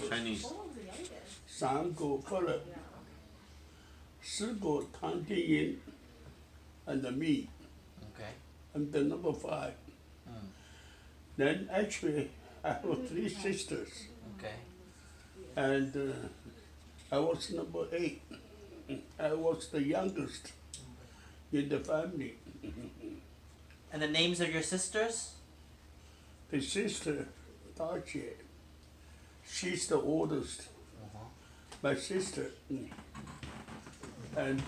Chinese. 3個不了，4個唐天英 and me. Okay. I'm the number 5. Then actually I have 3 sisters, Okay. and I was number 8. I was the youngest in the family. And the names of your sisters? The sister, Dachi, she's the oldest. My sister, and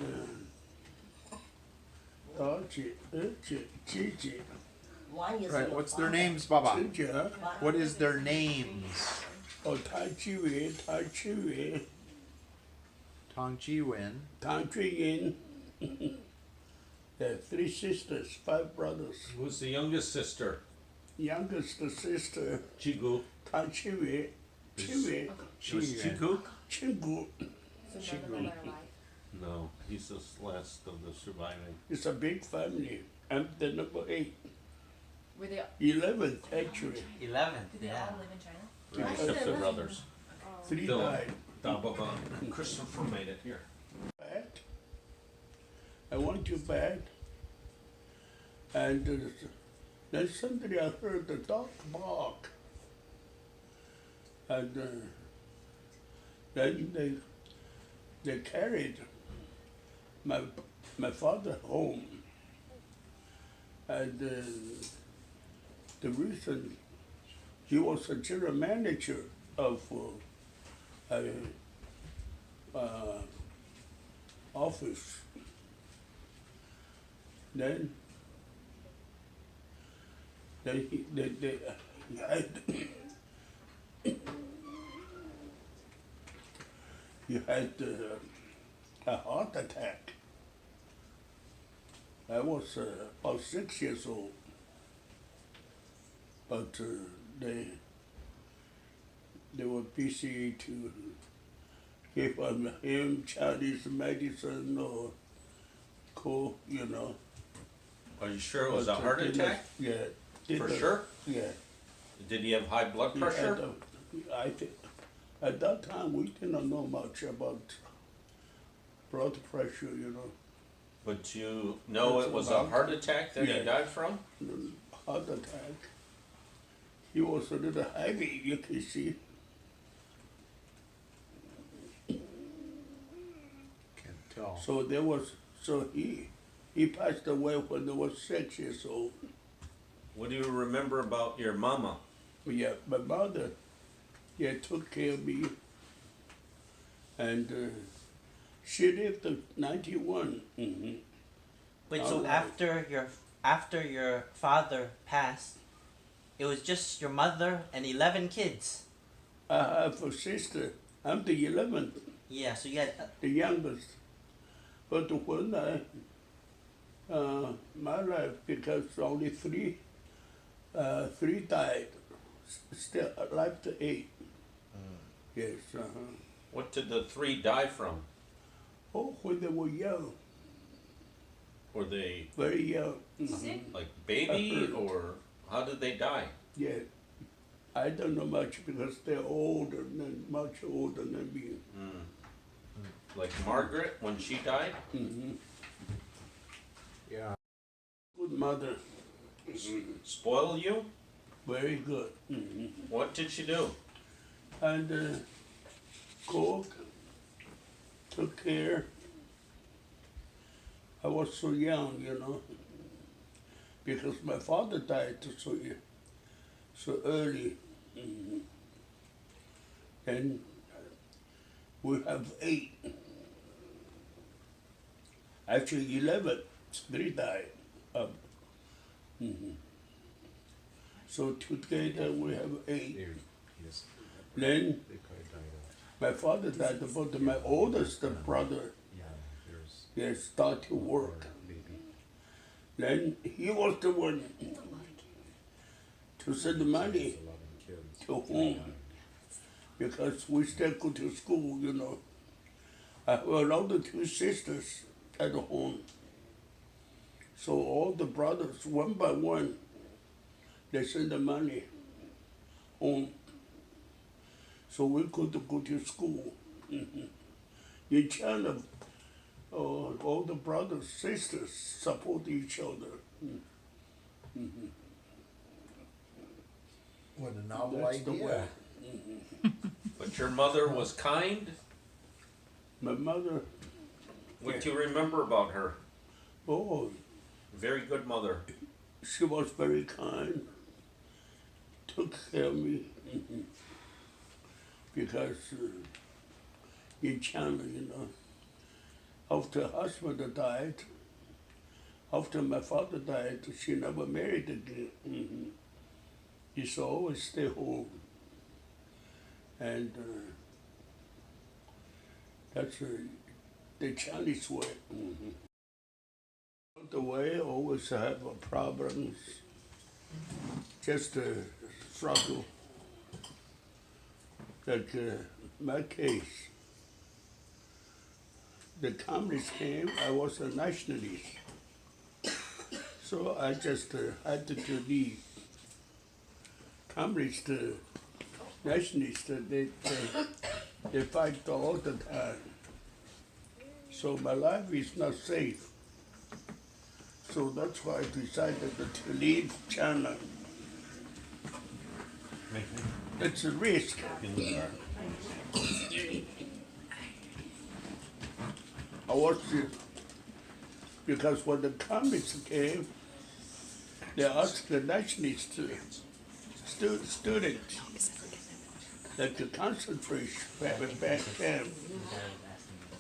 Dachi, Gigi. Right, what's their names, Baba? Gigi, huh? What is their names? Oh, Tai Chi Wei, Tong Chi Wen. Tang Yin. There are 3 sisters, 5 brothers. Who's the youngest sister? Youngest sister, Chigu. Tai Chi Wei, Chiku? Chingu. No, he's the last of the surviving. It's a big family. I'm the number 8. Were they, 11th, actually. 11th, did they yeah. all live in China? Three stepbrothers. 3 Philip, died. Dababa, and Christopher made it here. Bad. I went to bed, and then suddenly I heard the dog bark, and then they carried my father home, and the reason he was a general manager of office. Then he had he had a heart attack. I was about 6 years old, but they were busy to give him Chinese medicine or Are you sure it was a But, heart did attack? Yeah. For sure? Yeah. Did he have high blood He pressure? had I think at that time we didn't know much about blood pressure, But you know That's it was a about- heart attack that he Yeah. died from? Heart attack. He was a little heavy, you can see. Can't tell. So he passed away when he was 6 years old. What do you remember about your mama? But yeah, my mother, took care of me, and she lived to 91. Wait, so Alright. after your father passed, it was just your mother and 11 kids. I have a sister. I'm the 11th, Yeah, so you had the youngest. But when my life, because only three died, still alive to 8. Yes. What did the 3 die from? Oh, when they were young, Were they very young. Sick? like baby or how did they die? Yeah. I don't know much because they're much older than me. Like Margaret when she died? Yeah. Good mother, Spoil you? very good. What did she do? And cook, took care. I was so young, because my father died so early. And we have 8. Actually 11, 3 died. So together we have 8. Yes. Then They probably died of. my father died, but my oldest brother There's started to work. maybe. Then he was the one to send the money 11 kids. to home because we still go to school, I have another 2 sisters at home. So all the brothers, one by one, they send the money home. so we could go to school. In China, all the brothers, sisters support each other. What a novel That's the idea. way. But your mother was kind? My mother, What do you remember about her? oh, Very good mother. she was very kind, took care of me. Because in China, after husband died, after my father died, she never married again. She used to always stay home. And that's the Chinese way. The way always have problems, just struggle. Like my case, the communists came, I was a nationalist. So I just had to leave. Communists, nationalists, they fight all the time. So my life is not safe. So that's why I decided to leave China. It's a risk. I was, because when the communists came, they asked the nationalist students that the concentration camp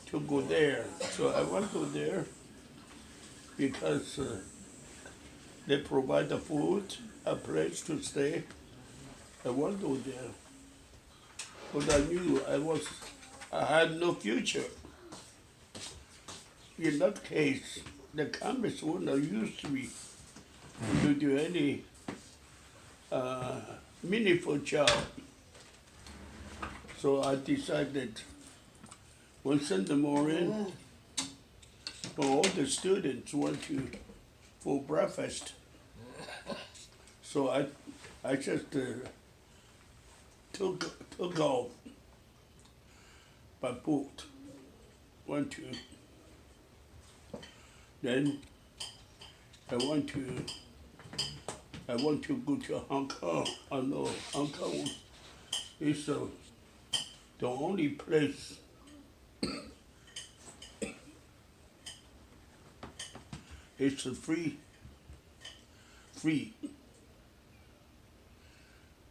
to go there. So I went to there because they provide the food, a place to stay. I went to there, but I knew I had no future. In that case, the communists wouldn't use me to do any meaningful job. So I decided one Sunday morning, all the students went for breakfast. So I just took off by boat, then I want to go to Hong Kong. I know Hong Kong is the only place it's free.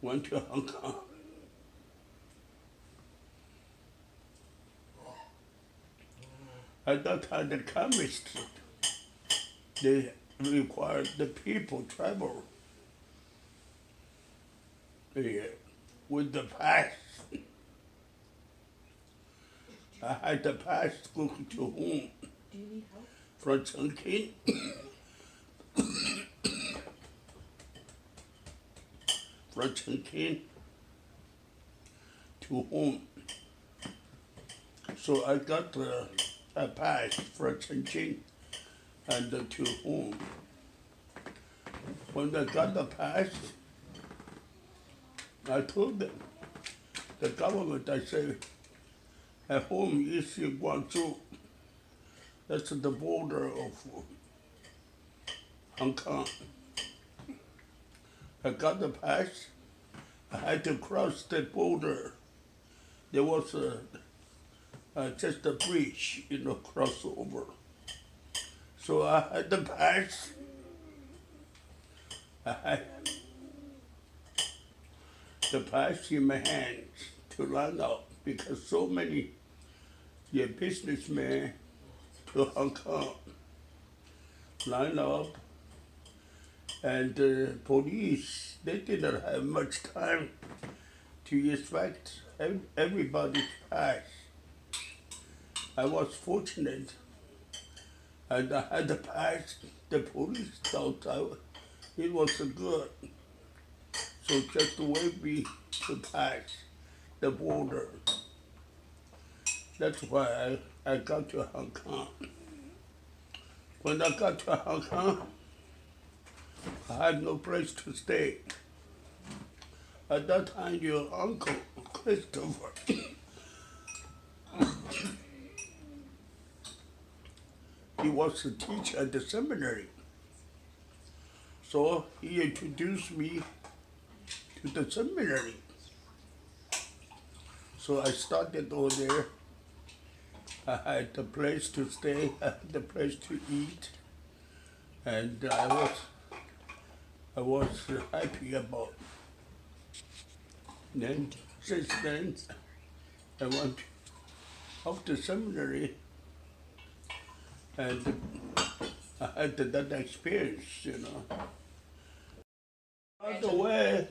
Went to Hong Kong. At that time, the communists, they required the people travel with the pass. I had the pass to go to home from Chongqing. From Chongqing to home. So I got a pass from Chongqing and to home. When I got the pass, I told them, the government, I said, at home is Guangzhou. That's the border of Hong Kong. I got the pass. I had to cross the border. There was just a bridge, crossover. So I had the pass. I had the pass in my hands to line up because so many businessmen to Hong Kong line up. And the police, they didn't have much time to inspect everybody's pass. I was fortunate, and I had the pass. The police thought it was good, so just wait me to pass the border. That's why I got to Hong Kong. When I got to Hong Kong, I had no place to stay. At that time, your uncle, Christopher, he was a teacher at the seminary. So he introduced me to the seminary. So I started over there. I had the place to stay, I had the place to eat, and I was happy about it. Then, since then, I went up to seminary, and I had that experience, you know. Along the way,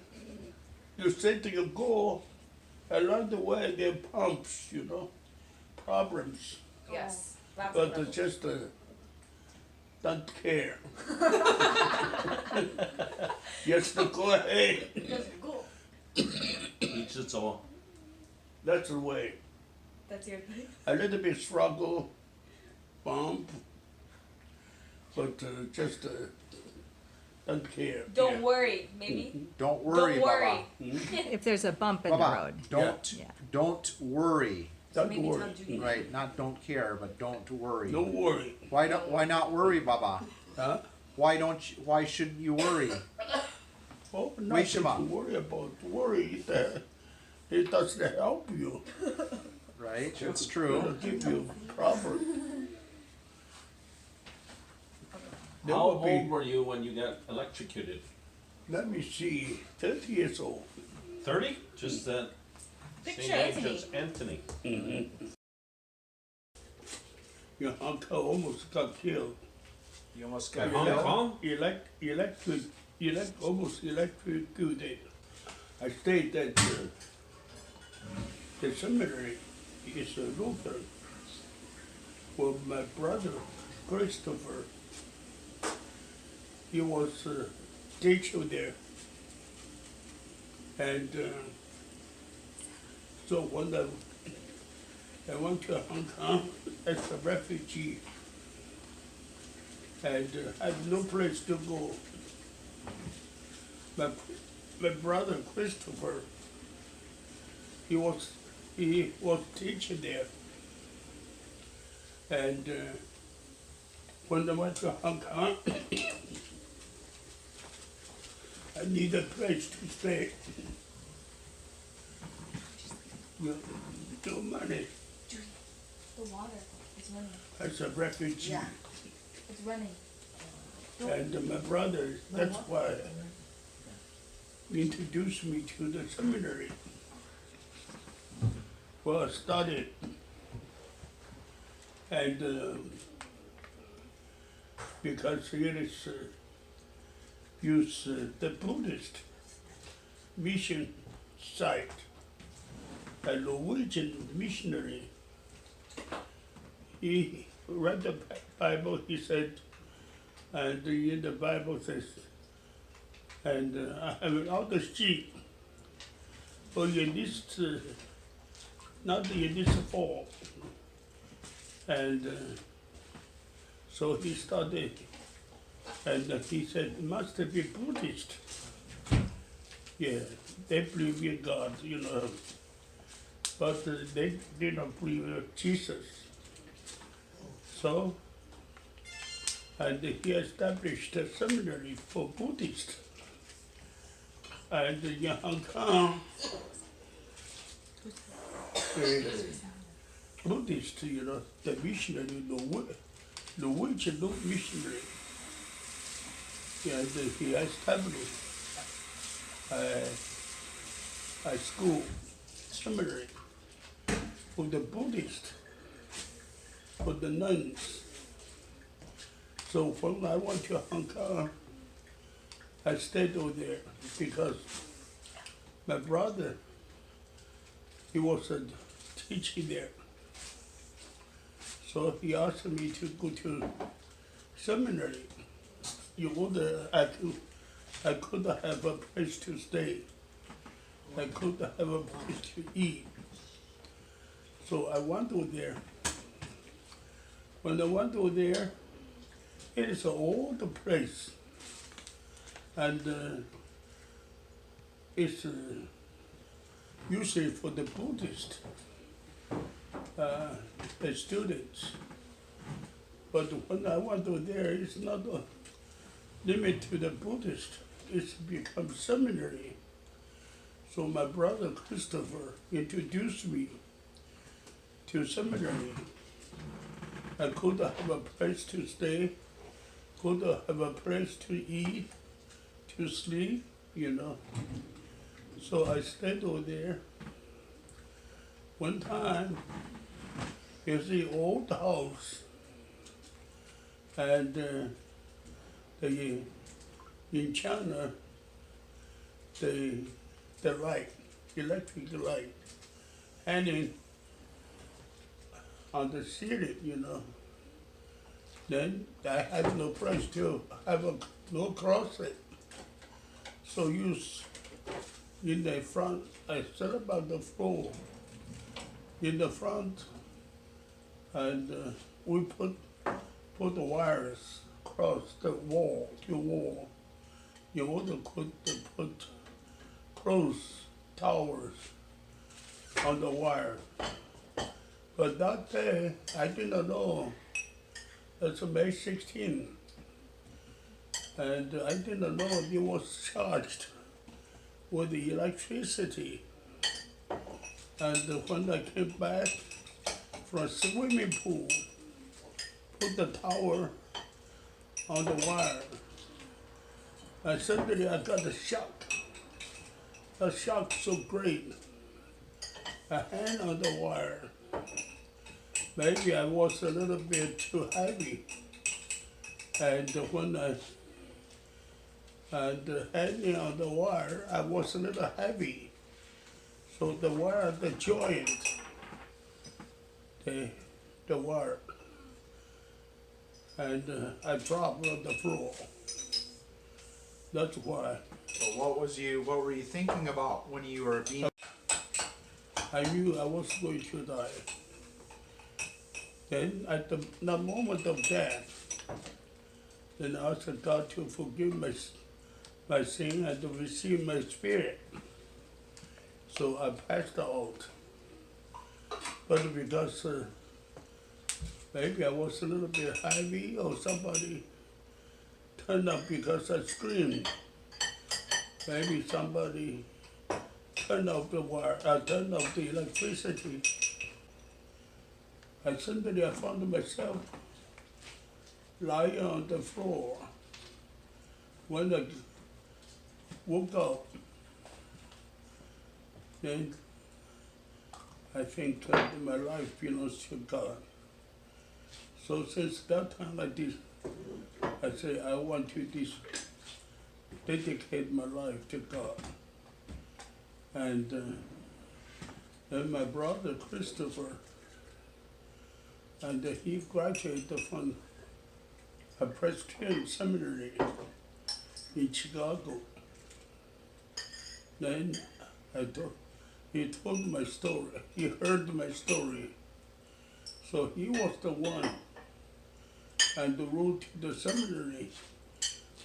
you set your goal, along the way there are bumps, you know, problems, Yes. Lots but of it's just don't care. Just to go ahead. Just go. Each its own. That's the way. That's your thing. A little bit struggle, bump, but just don't care. Don't worry, maybe. Don't worry, Don't worry. If there's a bump in the Baba. road. Don't Yeah. don't worry. Don't Maybe worry. tell Judy. Right? Not don't care, but don't worry. Don't worry. Why not worry, Baba? Huh? Why shouldn't you worry? Oh, Wait, nothing Shema. to worry about. Worry that it doesn't help you. Right? It's It'll true. give you problem. There How will be- old were you when you got electrocuted? Let me see, 30 years old. 30? Just that Picture same age Antoni. as Antoni. Your uncle almost got killed. You almost got Hong Kong? Almost electrocuted. I stayed at the seminary. It's a Lutheran. Well, my brother, Christopher, he was a teacher there. And so when I went to Hong Kong as a refugee, and had no place to go. My brother Christopher, he was teaching there, and when I went to Hong Kong, I need a place to stay. No money Judy, the water is running. as a refugee. Yeah. It's running. And my brother, that's why he introduced me to the seminary. Well, I studied, and because here is the Buddhist mission site, a Norwegian missionary. He read the Bible, he said, and in the Bible says, and I have all the sheep, but in this, not in this fall. And so he started, and he said, it must be Buddhist. Yeah, they believe in God, you know, but they didn't believe in Jesus. So, and he established a seminary for Buddhists. And in Hong Kong, Buddhist, you know, the missionary, Norwegian missionary, and he established a school, seminary for the Buddhists, for the nuns. So when I went to Hong Kong, I stayed over there because my brother, he was teaching there. So he asked me to go to seminary. You know, I could have a place to stay. I could have a place to eat. So I went over there. When I went over there, it is an old place. And it's usually for the Buddhist the students. But when I went to there, it's not a limit to the Buddhist. It's become seminary. So my brother Christopher introduced me to seminary. I could have a place to stay, could have a place to eat, to sleep, you know. So I stayed over there. One time, it's the old house, and in China, the light, electric light, hanging on the ceiling, you know. Then I had no place to have no closet. So in the front, I set up on the floor in the front, and we put the wires across the wall to wall in order to put clothes, towels on the wire. But that day, I didn't know. It's May 16, and I didn't know it was charged with the electricity. And when I came back from swimming pool, put the towel on the wire, and suddenly I got a shock. A shock so great. A hand on the wire. Maybe I was a little bit too heavy, and when hanging on the wire, I was a little heavy. So the wire, the joint, the wire, and I dropped on the floor. That's why. Well, what were you thinking about when you were being? I knew I was going to die. Then at the moment of death, then I asked God to forgive my sin and to receive my spirit. So I passed out. But because maybe I was a little bit heavy, or somebody turned up because I screamed. Maybe somebody turned off the wire, turned off the electricity. And suddenly I found myself lying on the floor. When I woke up, then I think my life belongs to God. So since that time I say I want to dedicate my life to God. And then my brother Christopher, and he graduated from a Presbyterian seminary in Chicago. Then he told my story. He heard my story. So he was the one and the road to the seminary,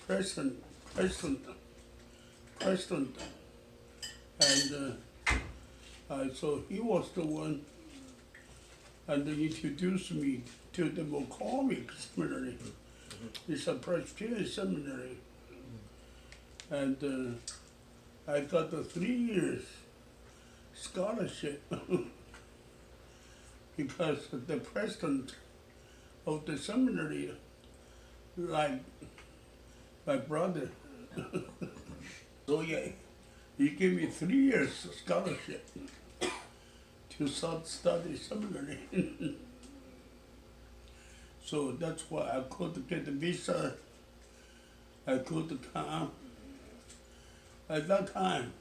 president, and so he was the one and they introduced me to the McCormick Seminary. It's a Presbyterian seminary. And I got a 3 years scholarship because the president of the seminary liked my brother. So yeah, he gave me 3 years scholarship to study seminary. So that's why I could get a visa. I could come. At that time,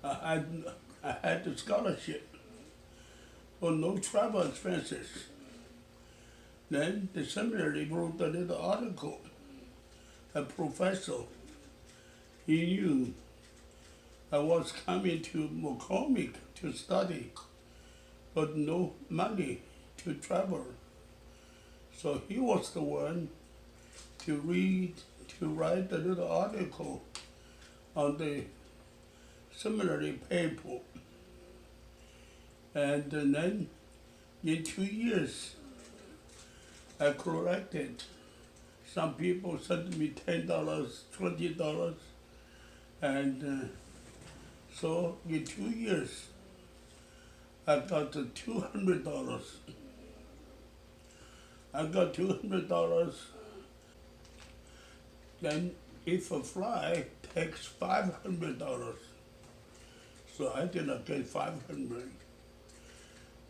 I had the scholarship for no travel expenses. Then the seminary wrote a little article. A professor, he knew I was coming to McCormick to study, but no money to travel. So he was the one to write a little article on the similarly people. And then in 2 years, I collected. Some people sent me $10, $20, and so in 2 years, I got $200. I got $200. Then if a fly takes $500, so I did not get 500.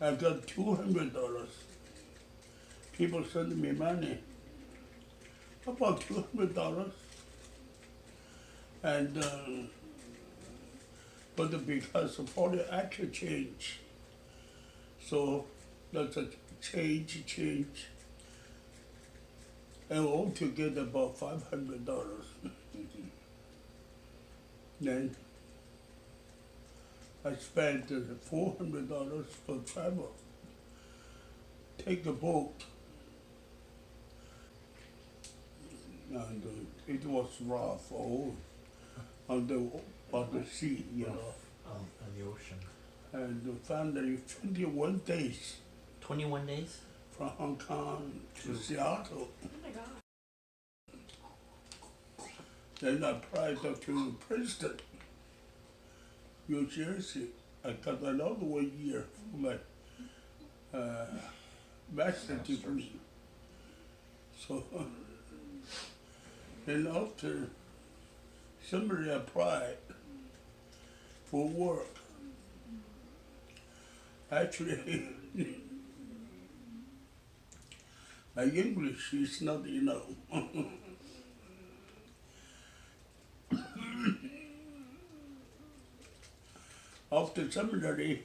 I got $200. People send me money, about $200, and but because of all the actual change, so that's a change, and altogether about $500. Then I spent $400 for travel. Take a boat. And it was rough, on the sea, you know. On the ocean. And finally, 21 days 21 days? from Hong Kong to Seattle. Oh my god. Then I applied to Princeton, New Jersey. I got another 1 year for my master's degree. So then after somebody applied for work, actually my English is not enough. After seminary,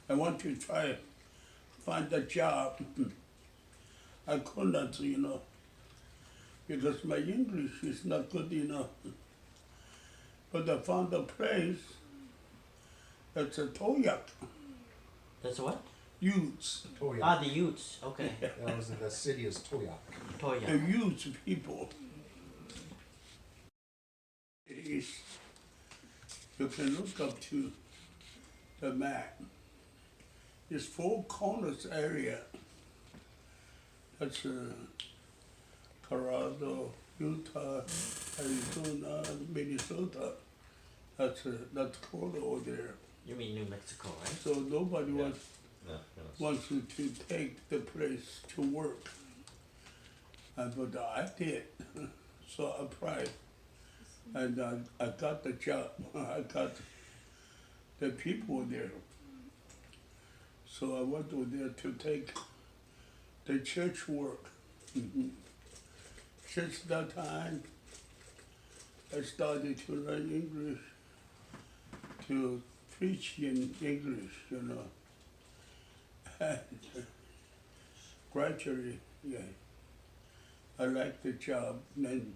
I want to try find a job. I could not, because my English is not good enough. But I found a place that's a Toyak, That's what? Utes. Toya. Ah, the Utes. Okay. That was the city is Toya. The Toya. Utes people. It is, you can look up to the map. It's Four Corners area. That's Colorado, Utah, Arizona, Minnesota. That's Dakota over there. You mean New Mexico, right? So nobody Yeah. wants you to take the place to work. But I did, so I applied. And I got the job. I got the people there. So I went over there to take the church work. Since that time, I started to learn English, to preach in English, And gradually, I liked the job. And then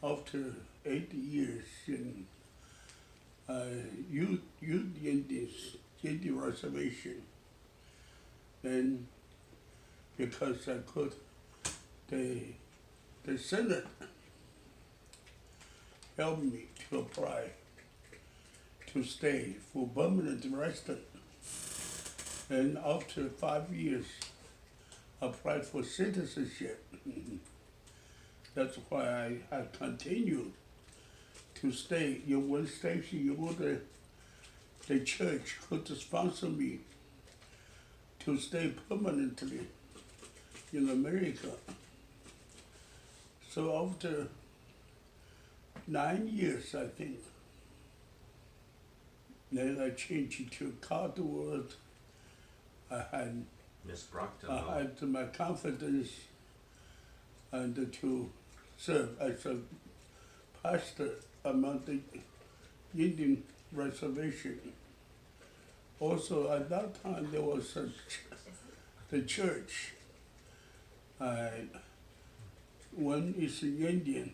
after 8 years in youth Indian reservation, then because I could, the Senate helped me to apply to stay for permanent resident. And after 5 years, I applied for citizenship. That's why I continued to stay in one station. The church could sponsor me to stay permanently in America. So after 9 years, I think, then I changed to Cardwood. I Miss Brockton. had my confidence and to serve as a pastor among the Indian reservation. Also at that time there was the church. One is Indian,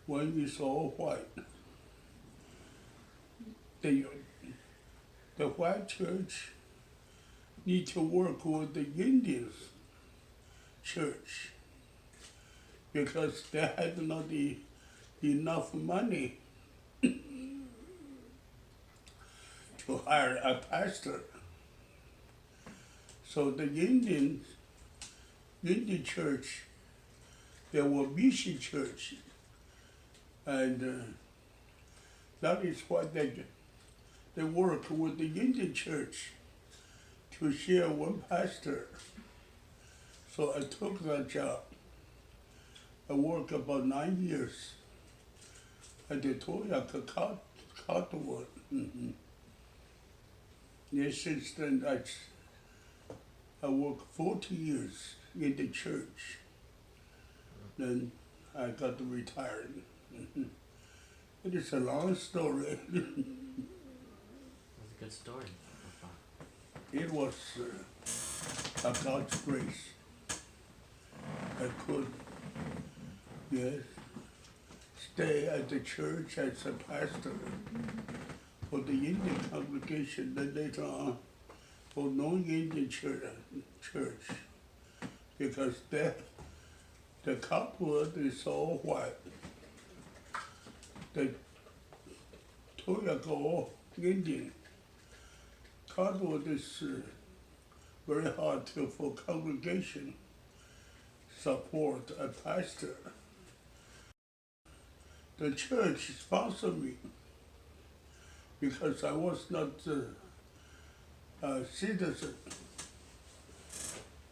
one is all white. The white church need to work with the Indians church because they had not enough money to hire a pastor. So the Indian church, there were mission church, and that is why they work with the Indian church to share one pastor. So I took that job. I worked about 9 years at the Toyota Cottonwood. Yeah, since then I worked 40 years in the church. Then I got retired. It is a long story. That's a good story. It was God's grace. I could, yes, stay at the church as a pastor for the Indian congregation, then later on for non-Indian church, because the cottonwood is all white. The Toyota all Indian. Cottonwood is very hard for congregation support a pastor. The church sponsored me because I was not a citizen.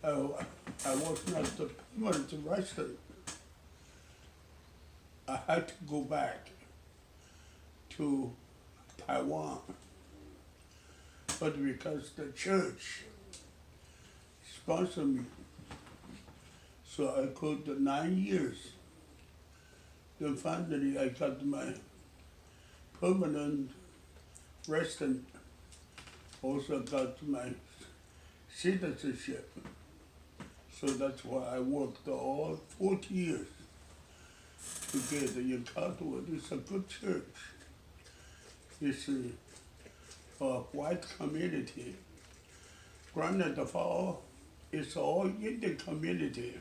I was not a permanent resident. I had to go back to Taiwan. But because the church sponsored me, so I could 9 years. Then finally I got my permanent resident, also got my citizenship. So that's why I worked all 40 years together in Cottonwood. It's a good church. It's a white community. Granite Fall is all Indian community.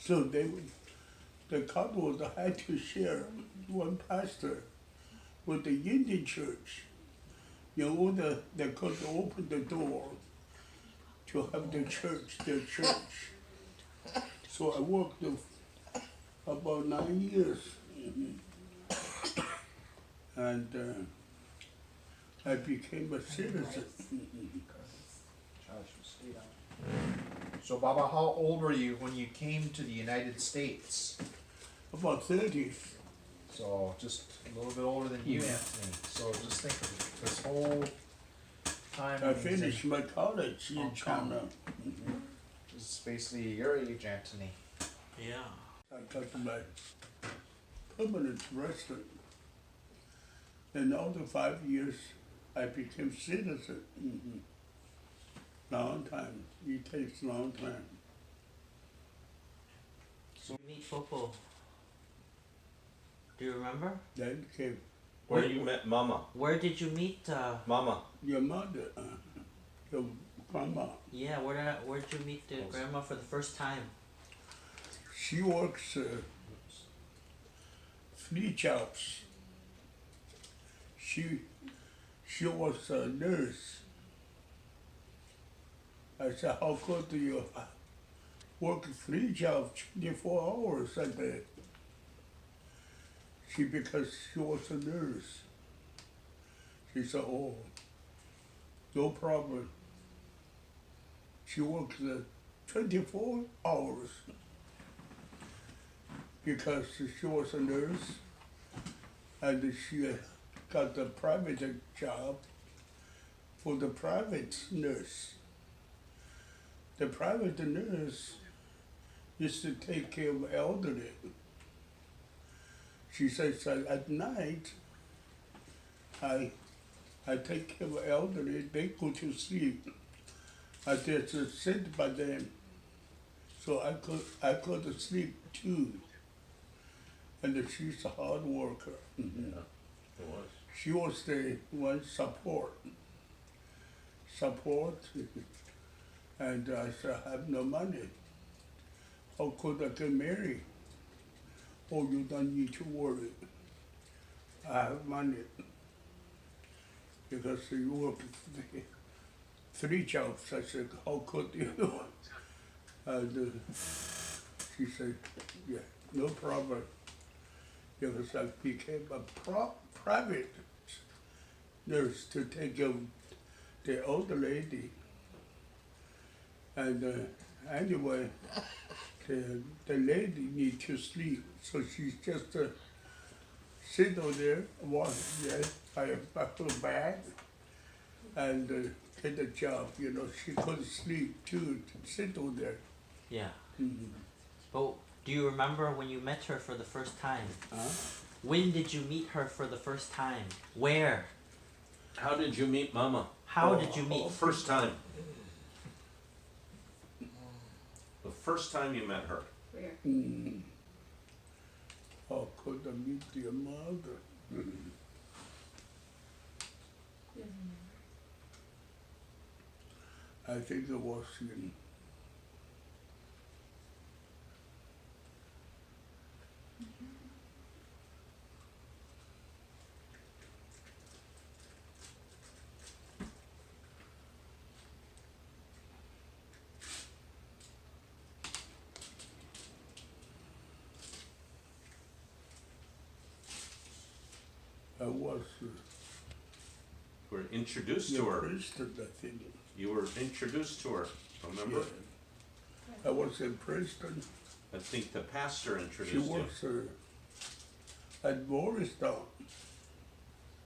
So the Cottonwood had to share one pastor with the Indian church in order they could open the door to have their church. So I worked about 9 years. And I became a citizen. So, Baba, how old were you when you came to the United States? About 30. So, just a little bit older than you, Antoni. So, just think of this whole time. I finished my college in Hong Kong. China. This is basically your age, Antoni. Yeah. I got my permanent resident. And after 5 years, I became citizen. Long time. It takes long time. So you meet Popo. Do you remember? Then came Where you met Mama? Where did you meet? Mama. your mother, your grandma. Yeah, where did you meet the grandma for the first time? She works 3 jobs. She was a nurse. I said, how could you work 3 jobs, 24 hours a day? Because she was a nurse. She said, oh, no problem. She works 24 hours because she was a nurse and she got a private job for the private nurse. The private nurse used to take care of elderly. She says at night, I take care of elderly, they go to sleep. I just sit by them, so I could sleep too. And she's a hard worker. Yeah, it was. She was the one support, and I said, I have no money. How could I get married? Oh, you don't need to worry. I have money. because you work 3 jobs. I said, how could you? And she said, yeah, no problem. Because I became a private nurse to take care of the older lady. And anyway, the lady need to sleep, so she just sit over there, watch by her bed, and get a job. You know, she couldn't sleep too, sit over there. Yeah. Mm-hmm. But do you remember when you met her for the first time? Huh? When did you meet her for the first time? Where? How did you meet Mama? How did you meet? First time. The first time you met her. Where? How could I meet your mother? I think it was in I was You were introduced to her. Princeton, I think. You were introduced to her, remember? Yeah. I was in Princeton. I think the pastor She introduced you. works at Morristown.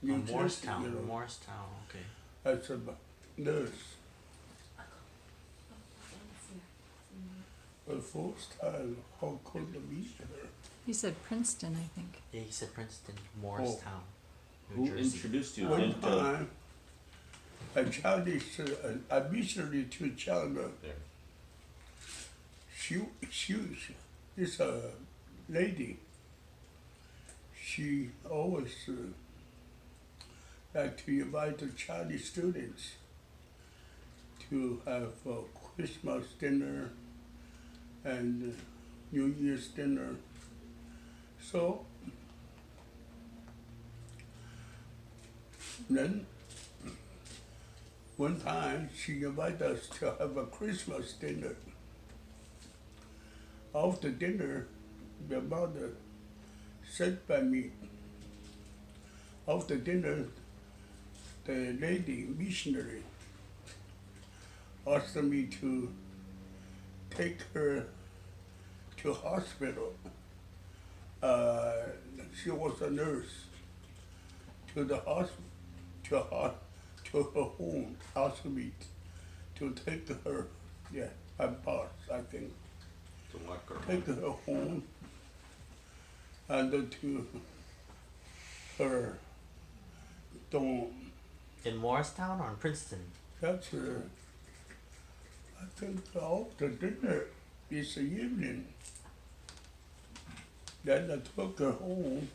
New Jersey, Morristown. you know, Morristown. Okay. as a nurse. The first time, how could I meet her? You said Princeton, I think. Yeah, he said Princeton, Morristown, Who New Jersey. introduced you? One Didn't, time, a Chinese, a missionary to China, there. she is a lady. She always like to invite the Chinese students to have Christmas dinner and New Year's dinner. So then one time she invited us to have a Christmas dinner. After dinner, the mother sat by me. After dinner, the lady missionary asked me to take her to hospital. She was a nurse. To the hospital, to her home. Asked me to take her. Yeah, my boss, I think. To lock her Take her home and to her dorm. In Morristown or in Princeton? That's I think after dinner is the evening. Then I took her home.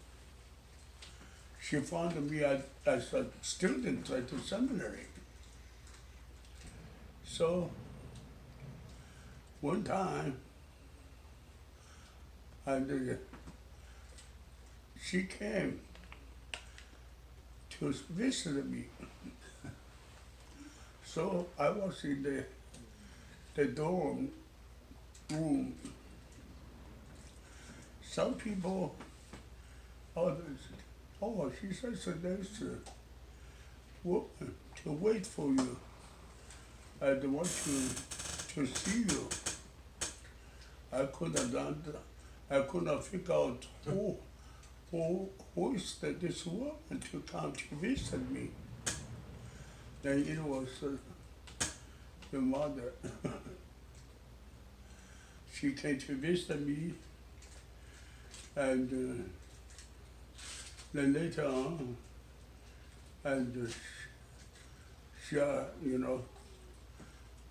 She found me as a student at the seminary. So one time, and she came to visit me. So I was in the dorm room. Some people, she says there's a woman to wait for you. I want to see you. I couldn't figure out who is this woman to come to visit me. Then it was your mother. She came to visit me, and then later on, and she,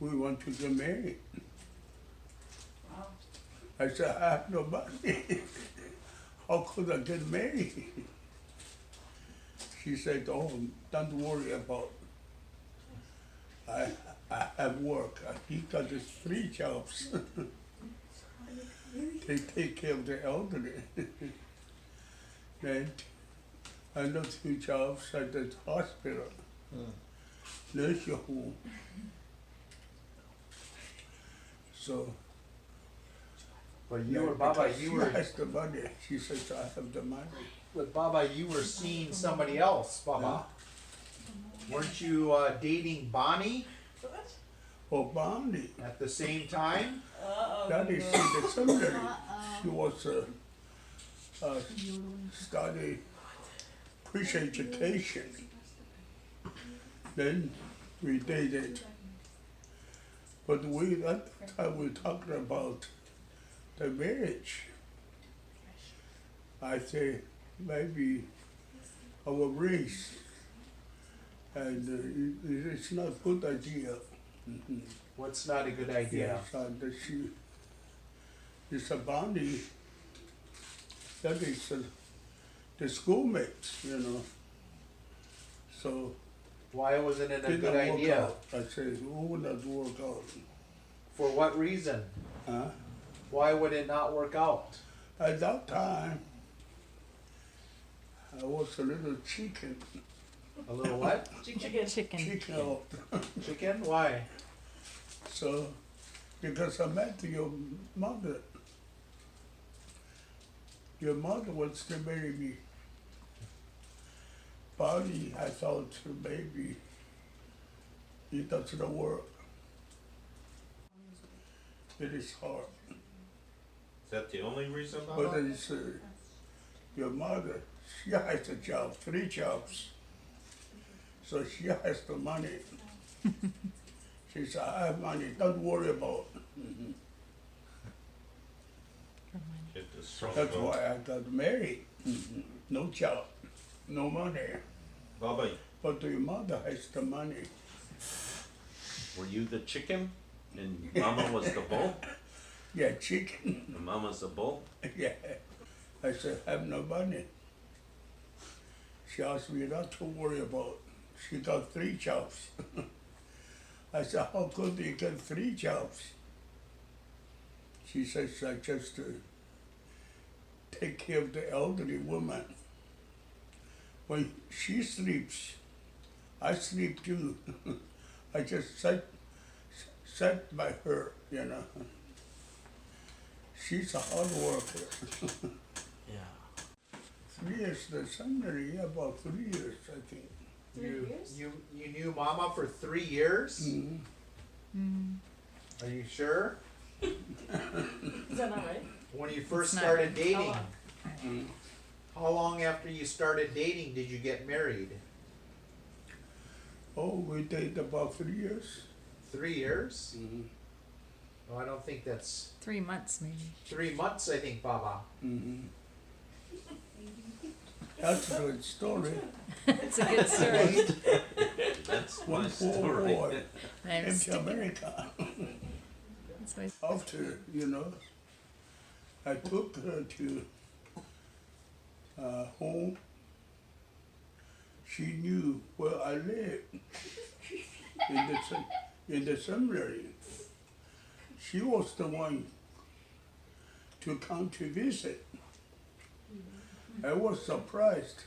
we want to get married. I said, I have no money. How could I get married? She said, oh, don't worry about it. I have work. He got his 3 jobs. They take care of the elderly. Then I know 2 jobs at the hospital. There's your home. So But you were, like, Baba, because you she were, has the money. She says, I have the money. but Baba, you were seeing somebody else, Baba. Weren't you dating Bonnie Oh, Bonnie, at the same time? that is in the seminary. She was study Christian education. Then we dated. But that time we talked about the marriage. I say maybe our race, and it's not a good idea. What's not a good idea? Yes, and she is a Bonnie. That is the schoolmates, you know. So Why wasn't it a didn't good work idea? out. I said, it would not work out. For what reason? Huh? Why would it not work out? At that time, I was a little chicken. A little what? Chicken. Chicken out. Chicken? Why? So, because I met your mother. Your mother wants to marry me. Bonnie, I thought maybe it doesn't work. It is hard. Is that the only reason, But Baba? it's your mother, she has a job, 3 jobs. So she has the money. She said, I have money, don't worry about it. Get this strong That's vote. why I got married. No job, no money. Baba, But your mother has the money. were you the chicken and Mama was the bull? Yeah, chicken. And Mama's the bull? Yeah. I said, I have no money. She asked me not to worry about. She got 3 jobs. I said, how could you get 3 jobs? She says, I just take care of the elderly woman. When she sleeps, I sleep too. I just sat by her, you know. She's a hard worker. Yeah. 3 years, the seminary, about 3 years, I think. 3 years? You knew Mama for 3 years? Mm-hmm. Are you sure? Is that not right? When you first It's not. started dating, How long? how long after you started dating did you get married? Oh, we dated about 3 years. 3 years? Mm-hmm. Oh, I don't think that's 3 months maybe. 3 months, I think, Baba. Mm-hmm. That's a good story. It's a good story. That's One my poor story. boy I'm in sticking. America. That's why- After, you know, I took her to home. She knew where I lived in the seminary. She was the one to come to visit. I was surprised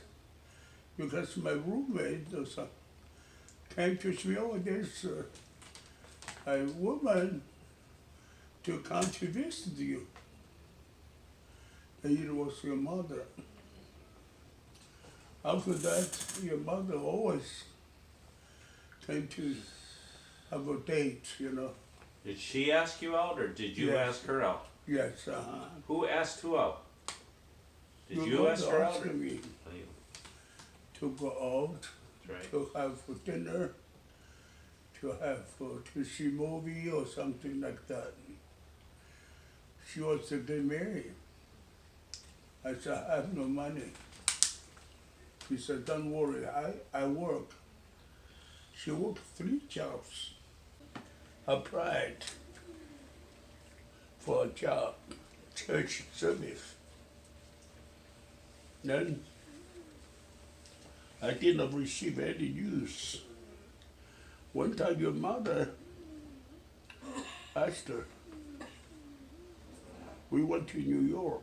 because my roommate came to me, oh, there's a woman to come to visit you. And it was your mother. After that, your mother always came to have a date, you know. Did she ask you out or did you Yes. ask her out? Yes, Who asked who out? Did Your you ask mother her out? asked me Oh, you- to go out, That's right. to have dinner, to see movie or something like that. She wants to get married. I said, I have no money. She said, don't worry, I work. She worked 3 jobs. Applied for a job, church service. Then I did not receive any news. One time your mother asked her, we went to New York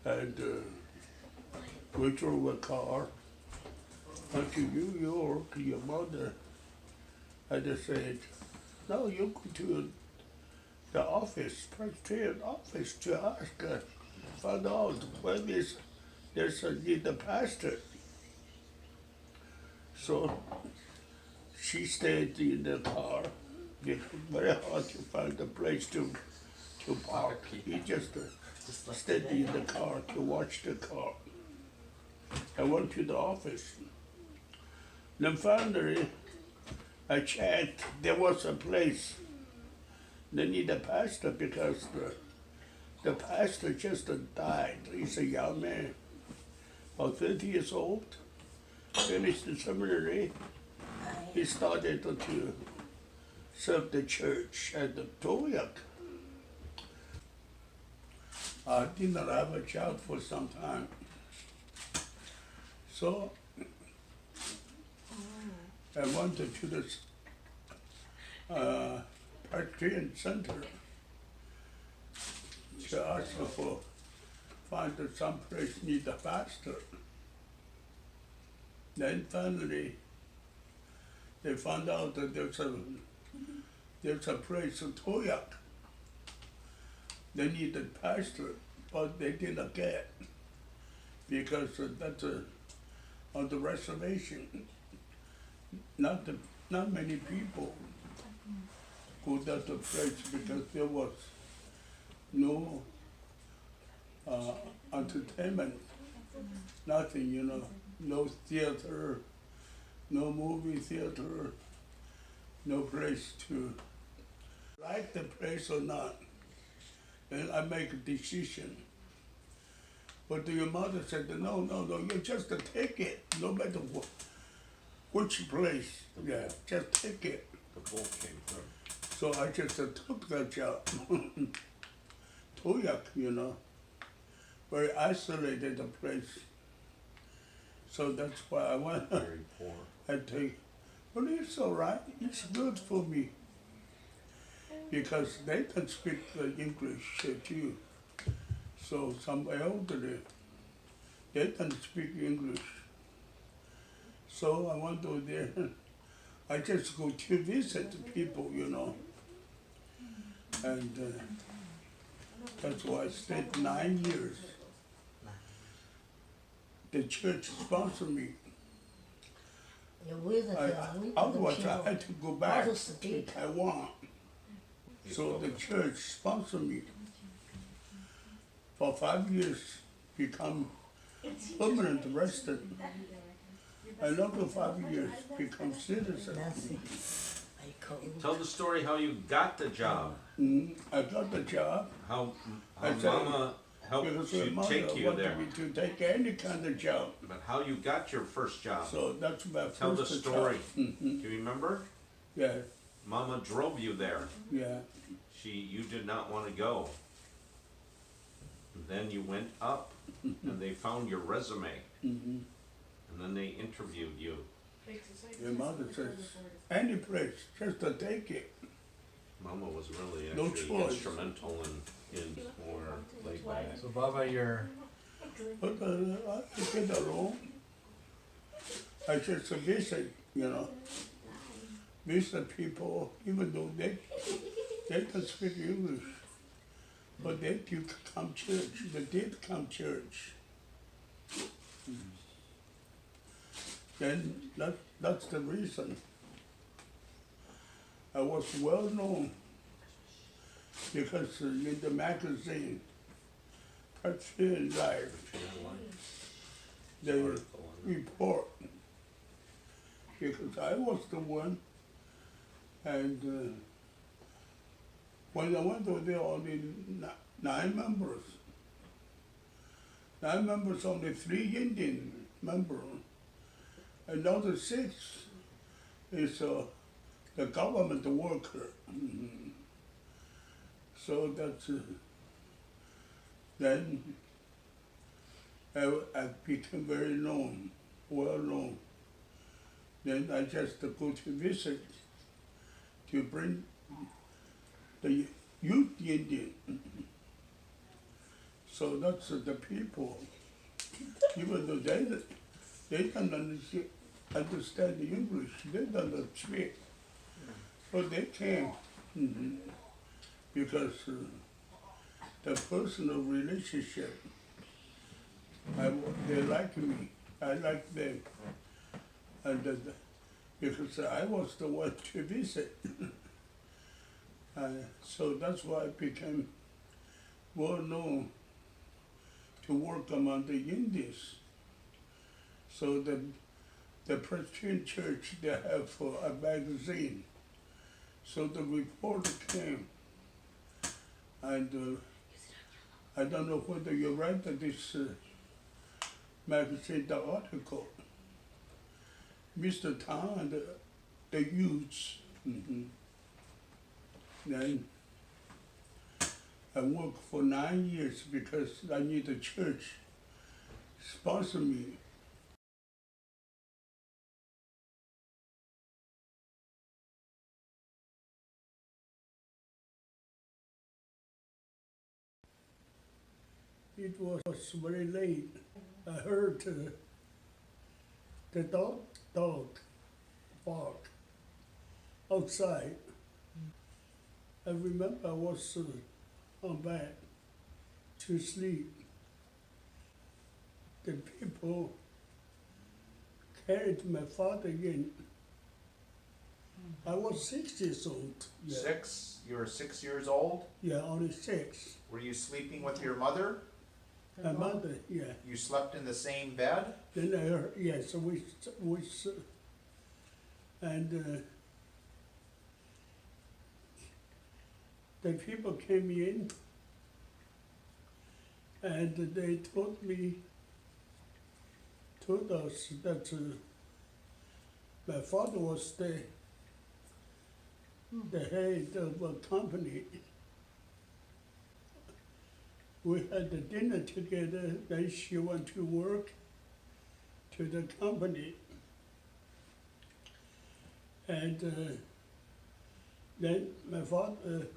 and we drove a car until your mother had said, no, you go to the office, Presbyterian office to ask, find out when there's a need a pastor. So she stayed in the car. It was very hard to find a place to park. He just stayed in the car to watch the car. I went to the office. Then finally, I checked. There was a place. They need a pastor because the pastor just died. He's a young man, about 30 years old. Finished the seminary. He started to serve the church at the Toyak. I did not have a job for some time. So I went to this Presbyterian Center to ask for find some place need a pastor. Then finally they found out that there's a place in Toyak. They needed a pastor, but they didn't get because that's on the reservation. Not many people go to the place because there was no entertainment, nothing, no theater, no movie theater, no place to like the place or not. Then I make a decision. But your mother said, no, you just take it, no matter which place, just take it. The bull came through. So I just took that job. Toyak, very isolated place. So that's why I went. Very poor. I take, but it's all right. It's good for me because they can speak English too. So some elderly, they can speak English. So I went over there. I just go to visit people, and that's why I stayed 9 years. The church sponsored me. Otherwise, I had to go back to Taiwan. So the church sponsored me. For 5 years, become permanent resident. Another 5 years, become citizen. Tell the story how you got the job. I got the job. How I said- Mama helped Because you my mother take you wanted there. me to take any kind of job. But how you got your first job. So that's my first Tell the story. job. Do you remember? Yeah, Mama drove you there. yeah. You did not want to go. And then you went up and they found your resume. Mm-hmm. And then they interviewed you. Your mother says, any place, just to take it. Mama was really No actually choice. instrumental in more laid back. So Baba, you're But I get along. I just visit, visit people, even though they can speak English. But they do come church, they did come church. Then that's the reason. I was well known because in the magazine, Presbyterian Life, they report because I was the one, and when I went over there, only 9 members. 9 members, only 3 Indian members. Another 6 is the government worker. So that's then I became very known, well known. Then I just go to visit to bring the youth Indian. So that's the people. Even though they don't understand the English. They don't speak. But they came because the personal relationship, they like me, I like them. And because I was the one to visit. So that's why I became well known to work among the Indians. So the Presbyterian Church, they have a magazine. So the reporter came, and I don't know whether you read this magazine, the article. Mr. Town and the youths. Then I worked for 9 years because I need the church sponsor me. It was very late. I heard the dog bark outside. I remember I was on bed to sleep. The people carried my father in. I was 6 years old. Yeah. 6? You were 6 years old? Yeah, only 6. Were you sleeping with your mother? My mother, yeah. You slept in the same bed? Then I heard, yes, and the people came in and they told us that my father was the head of a company. We had the dinner together, then she went to work to the company. And then my father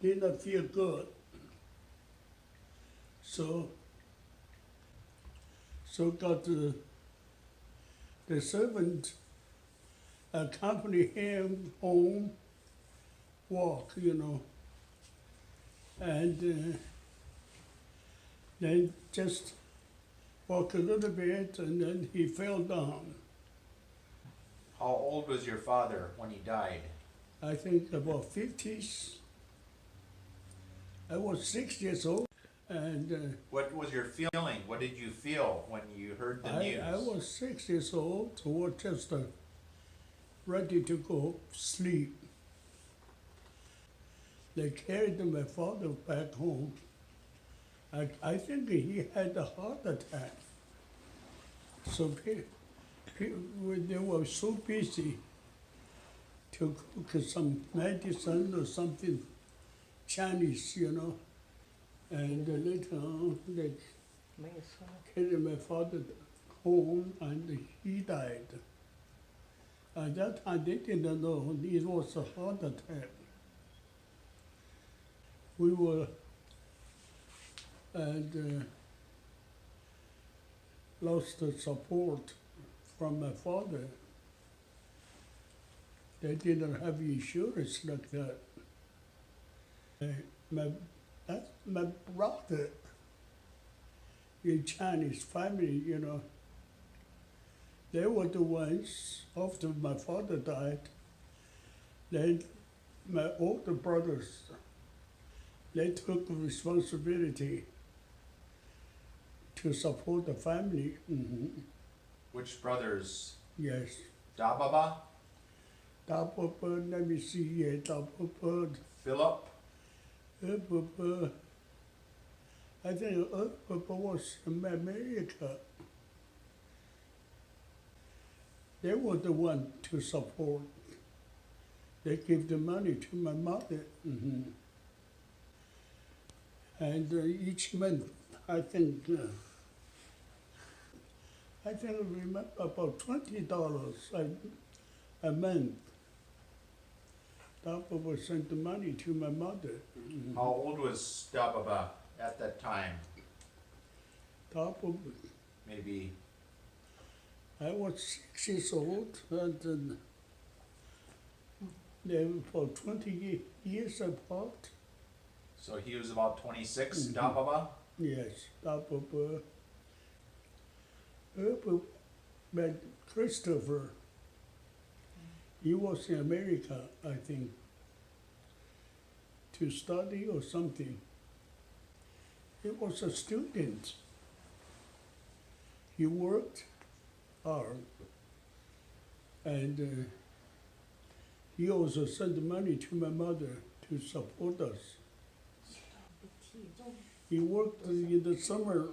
did not feel good. So got the servant accompany him home, walk, and then just walk a little bit, and then he fell down. How old was your father when he died? I think about 50s. I was 6 years old, and What was your feeling? What did you feel when you heard the news? I was 6 years old, so was just ready to go sleep. They carried my father back home. I think he had a heart attack. So they were so busy to cook some medicine or something Chinese, And later on, they carried my father home and he died. At that time, they didn't know it was a heart attack. We were, and lost the support from my father. They didn't have insurance like that. That's my brother in Chinese family, They were the ones, after my father died, then my older brothers, they took responsibility to support the family. Which brothers? Yes. Dababa? Dababa, let me see here, Dababa, Philip? Papa, I think Papa was in America. They were the one to support. They gave the money to my mother. And each month, I think I remember about $20 a month. Dababa sent the money to my mother. How old was Dababa at that time? Dababa, Maybe I was 6 years old, and then they were for 20 years apart. So he was about 26, Da Baba? Yes, Papa. But Christopher, he was in America, I think, to study or something. He was a student. He worked hard, and he also sent money to my mother to support us. He worked in the summer,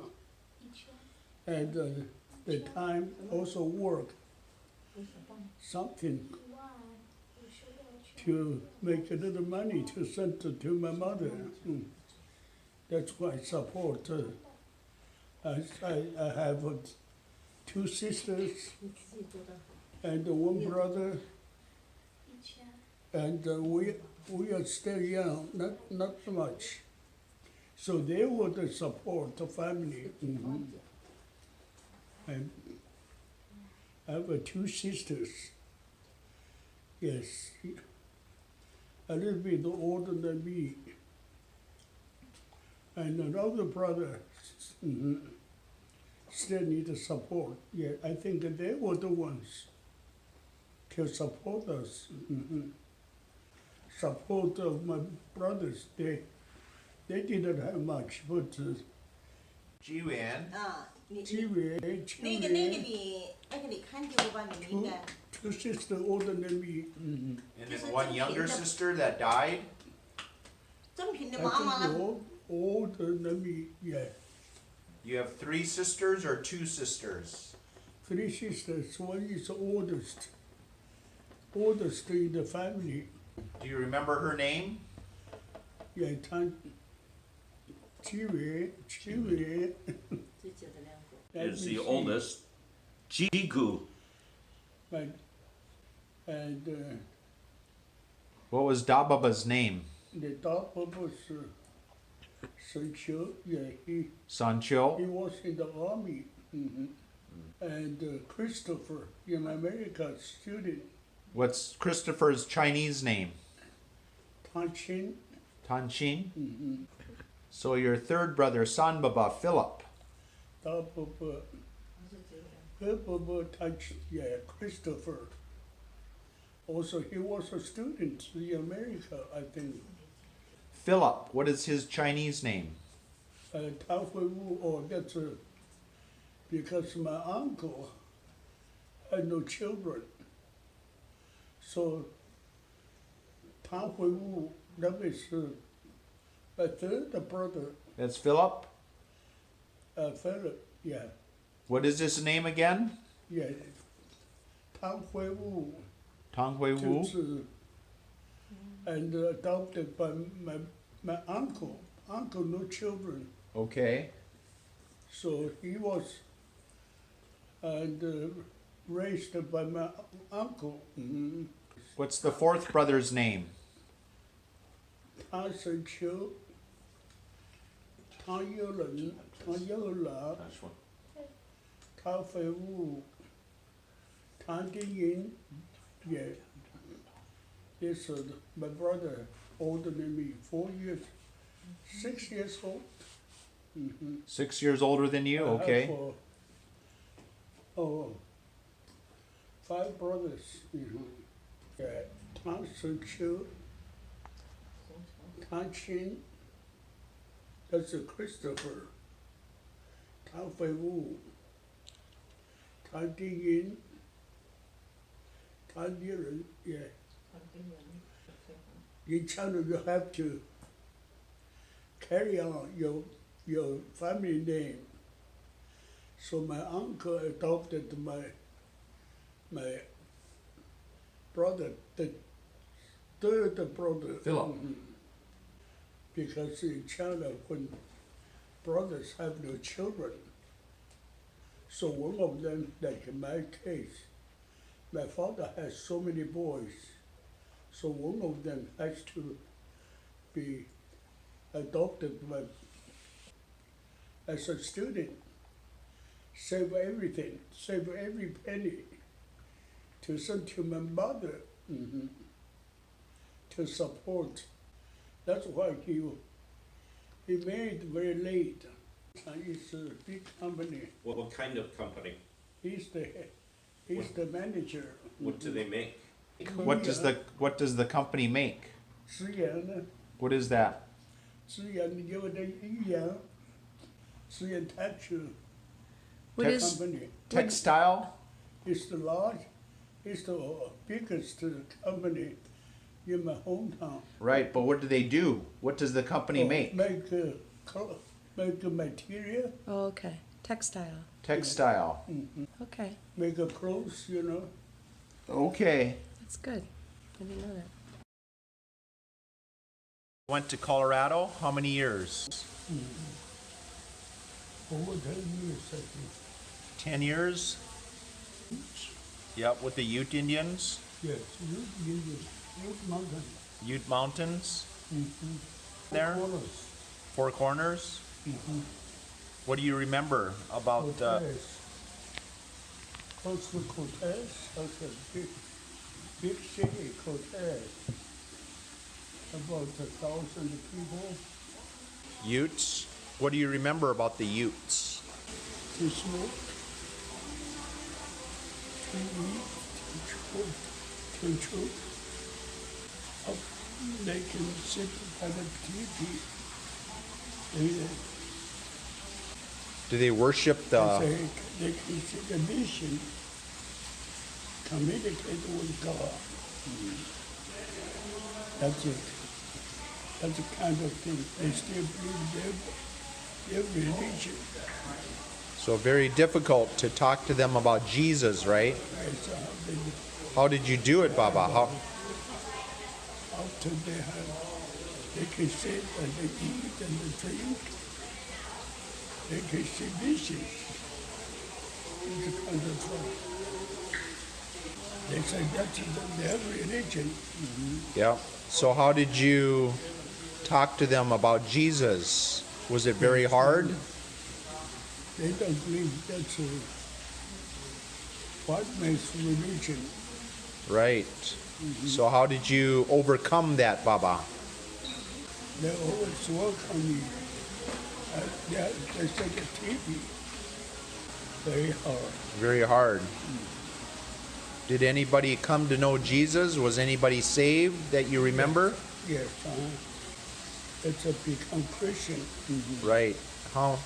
and the time also worked something to make a little money to send to my mother. That's why I support. I have 2 sisters and 1 brother, and we are still young, not much. So they would support the family. I have 2 sisters. Yes, a little bit older than me. And another brother still need support. Yeah, I think that they were the ones to support us. Support of my brothers, they didn't have much, but Jiwan, 基伟那个你看见我吧，你应该 2 sisters older than me. and then 1 younger sister that died. 正品的 I 妈 think 妈 they're older than me, yeah. You have 3 sisters or 2 sisters? 3 sisters, 1 is the oldest in the family. Do you remember her name? Yeah, 基伟 Is the oldest, Jigu. And What was Da Baba's name? the top was Sancho, yeah, he Sancho? was in the army. And Christopher in America, student, What's Christopher's Chinese name? Tanchin. Tanshin? So your 3rd brother, San Baba, Philip. Top of Tanchin, yeah, Christopher. Also, he was a student in America, I think. Philip, what is his Chinese name? Tao Hui Wu, oh, that's because my uncle had no children. So, Tao Hui Wu, that is my 3rd brother, That's Philip? Philip, yeah, What is his name again? yeah. Tao Hui Wu, Tang Hui Wu? and adopted by my uncle. Uncle, no children. Okay. So he was raised by my uncle. What's the 4th brother's name? Tang Shen Qiu, Tang Youlan, Tang Youla, That's one. Tao Fei Wu, Tang Dingyin, yeah. This my brother, older than me, 4 years, 6 years old. 6 years older than you? I have, Okay. 5 brothers. Yeah, Tang Shen Qiu, Tang Qin, that's Christopher, Tao Fei Wu, Tang Dingyin, Tang Yuren, yeah. In China, you have to carry on your family name. So my uncle adopted my brother, the 3rd brother. Philip. Because in China, when brothers have no children, so one of them, like in my case, my father has so many boys, so one of them has to be adopted as a student. save everything, save every penny to send to my mother, to support. That's why he made very late. It's a big company. What kind of company? He's the manager. What do they make? What does the company make? 资源呢？ What is that? 资源有的一样，资源 texture What is company. Textile? It's the large, it's the biggest company in my hometown. Right, but what do they do? What does the company make? Make make material, oh, okay. Textile. Textile. Okay. make clothes, you know. Okay. That's good. I didn't know that. Went to Colorado, how many years? Over 10 years, I think. 10 years? Yep, with the Ute Indians, Yes, Ute Mountain. Ute Mountains, Mm-hmm. there, Four Corners. What do you remember about Cortez. Close to Cortez, that's a big city, Cortez. About 1,000 people. Utes? What do you remember about the Utes? To smoke, to eat, to choke. They can sit by the TV. Do they worship the... They can see the mission, communicate with God. That's it. That's the kind of thing. They still believe their religion. So very difficult to talk to them about Jesus, right? That's how they How did you do it, Baba? How? after they can sit and they eat and they drink. They can see visions. It's a kind of fun. They say that's their religion. Yeah. So how did you talk to them about Jesus? Was it very hard? They don't believe that's what makes religion. Right. So how did you overcome that, Baba? They always welcome me. They say the TV. Very hard. Very hard. Did anybody come to know Jesus? Was anybody saved that you remember? Yes, it's a become Christian. Right. How?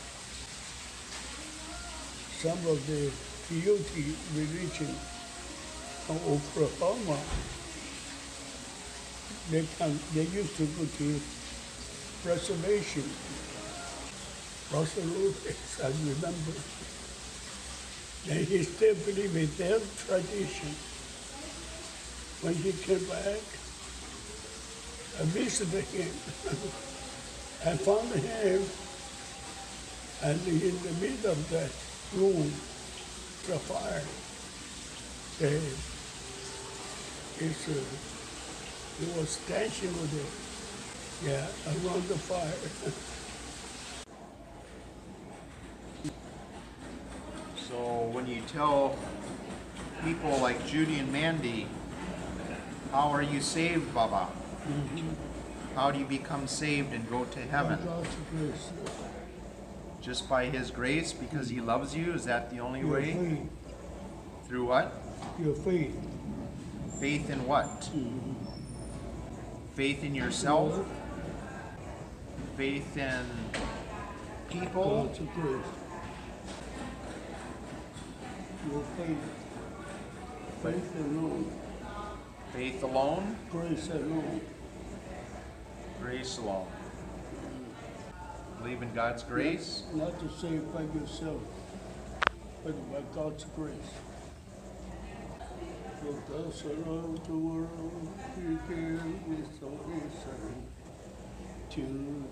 Some of the Peyote religion from Oklahoma, they used to go to reservation. Russell Lewis, I remember. And he still believed in their tradition. When he came back, I visited him. I found him, and in the middle of that room, the fire. He was dancing with it. Yeah, around the fire. So when you tell people like Judy and Mandy, how are you saved, Baba? How do you become saved and go to heaven? God's grace. Just by His grace, because He loves you? Is that the only Your way? faith. Through what? Your faith. Faith in what? Faith in yourself? Faith in people? God's grace. Your faith. Faith alone. Faith alone? Grace alone. Grace alone. Believe in God's grace? Not to save by yourself, but by God's grace. For God so loved the world, He gave His only Son to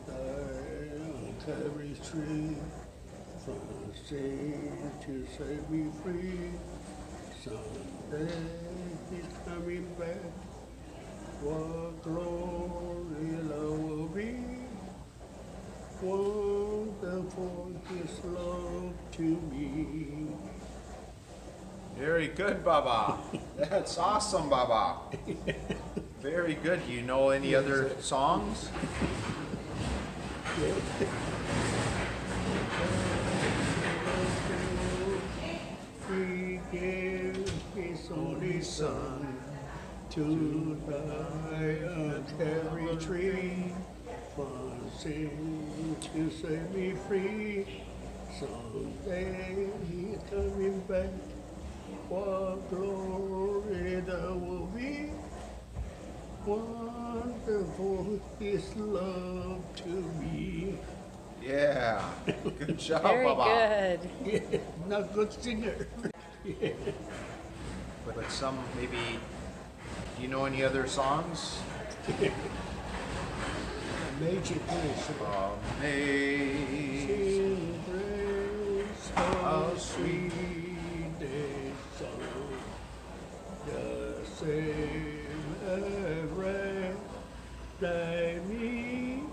die on Calvary's tree. From sin to set me free. Someday He's coming back. What glory love will be. One wonderful His love to me. Very good, Baba. That's awesome, Baba. Very good. Do you know any other songs? He gave His only Son to die on every tree for sin to set me free. Someday He's coming back. What glory there will be. Wonderful His love to me. Yeah. Good job, Very Baba. good. Not good singer. But some maybe. Do you know any other songs? Major grace. Amazing. Grace, how sweet the song. The same as red like me.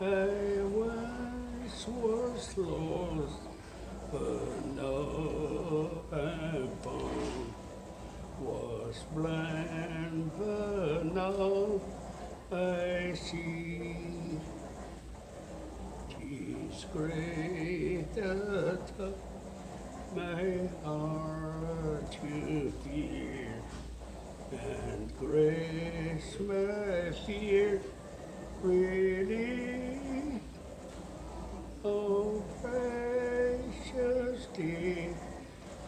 I once was lost, but now I'm found. Was blind, but now I see. His grace that taught my heart to fear, and grace my fear really. Oh, precious gift,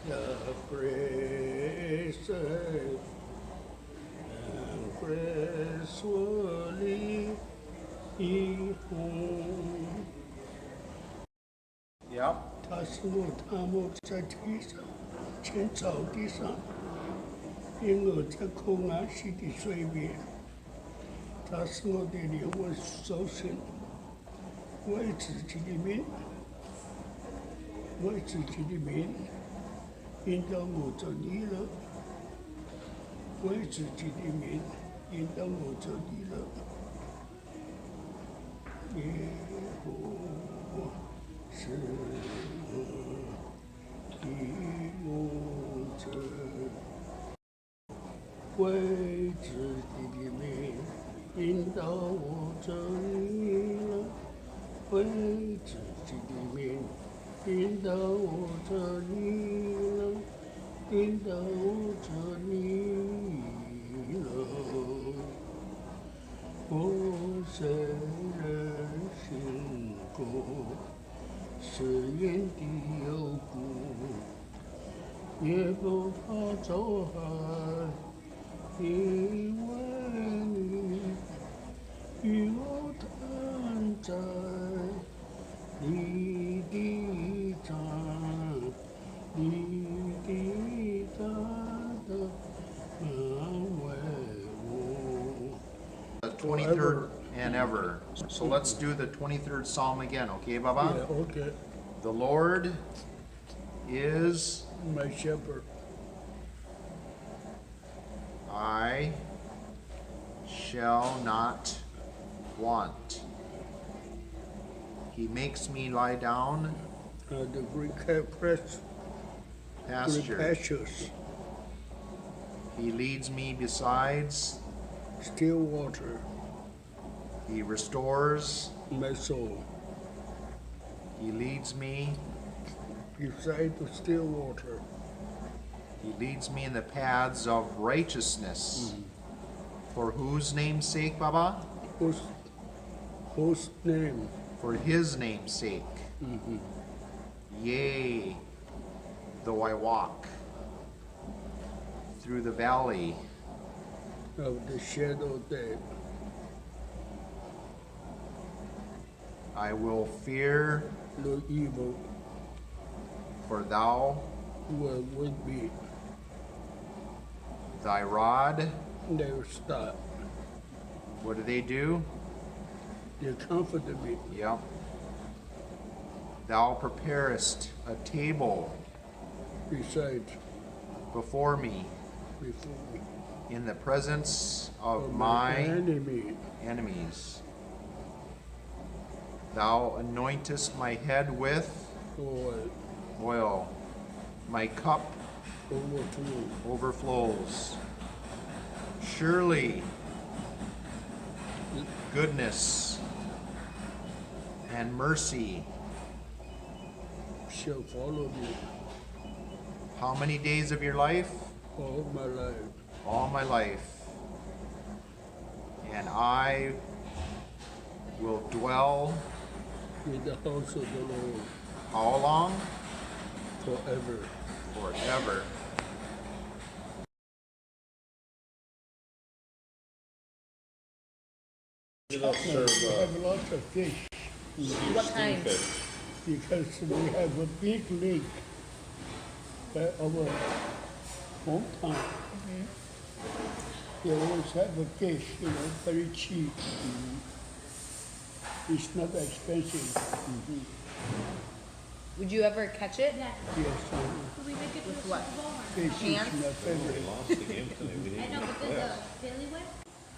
the grace and gracefully home. Yep. 他使我踏木在地上，青草地上，因我在空安息的水边。他使我的灵魂苏醒，为自己的命，为自己的命，引导我走逆路，为自己的命，引导我走逆路。耶和华是我的牧者，为自己的命引导我走逆路，为自己的命引导我走逆路，引导我走逆路。我虽然行过死荫的幽谷，也不怕遭害，因为你与我同在。你的杖，你的杖的安慰我。The 23rd and ever. So let's do the 23rd Psalm again, okay, Baba? Yeah, okay. The Lord is, My shepherd. I shall not want. He makes me lie down, The green pastures. pastures. He leads me besides. Still water. He restores. My soul. He leads me. Beside the still water. He leads me in the paths of righteousness. For whose name's sake, Baba? Whose name? For his name's sake. Yea, though I walk through the valley Of the shadow of death. I will fear, No evil for thou, will with me. thy rod, Never stop. what do they do? They comforted me. Yep. Thou preparest a table Beside, before me before me. in the presence of Of my enemy. enemies. Thou anointest my head with oil, oil. My cup overflow. overflows. Surely goodness and mercy. Shall follow me How many days of your life? all my life. All my life. And I will dwell In the house of the Lord how long? forever. Forever. You don't serve, We have lots of fish What kind? because we have a big lake by our hometown. We always have a fish, very cheap. It's not expensive. Would you ever catch it? Yes, With what? fish is Hands? my favorite. lost the game tonight, we didn't even play.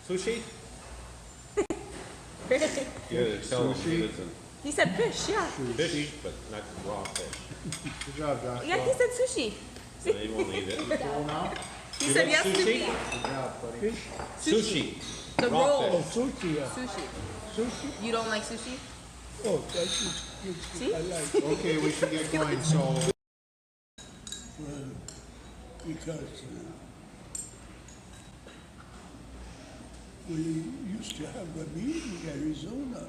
Sushi? Yeah, tell him he doesn't He said fish, yeah. fish, but not raw fish. Good job, Josh. Yeah, he said sushi. So they won't eat it. Full now? He You said like yes to sushi? me. Good job, buddy. Sushi. The Raw roll. fish. Oh, sushi, yeah. Sushi. Sushi? You don't like sushi? Oh, that's good. I like Okay, we should get going. So because we used to have a meeting in Arizona,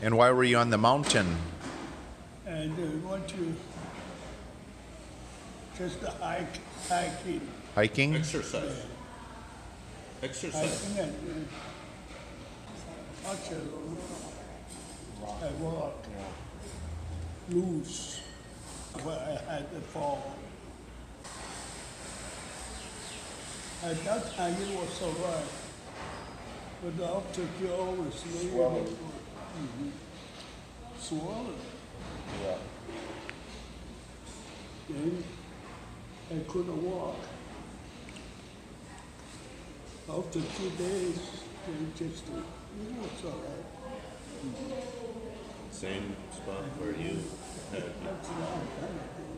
and why were you on the mountain? and we want to just hiking, Hiking? Exercise. Exercise. hiking and I walk loose where I had the fall. At that time it was all right, but the doctor always swollen. Swollen. Yeah. Then I couldn't walk. After 2 days, then just, it was all right. Same spot where you had. That's a long time ago.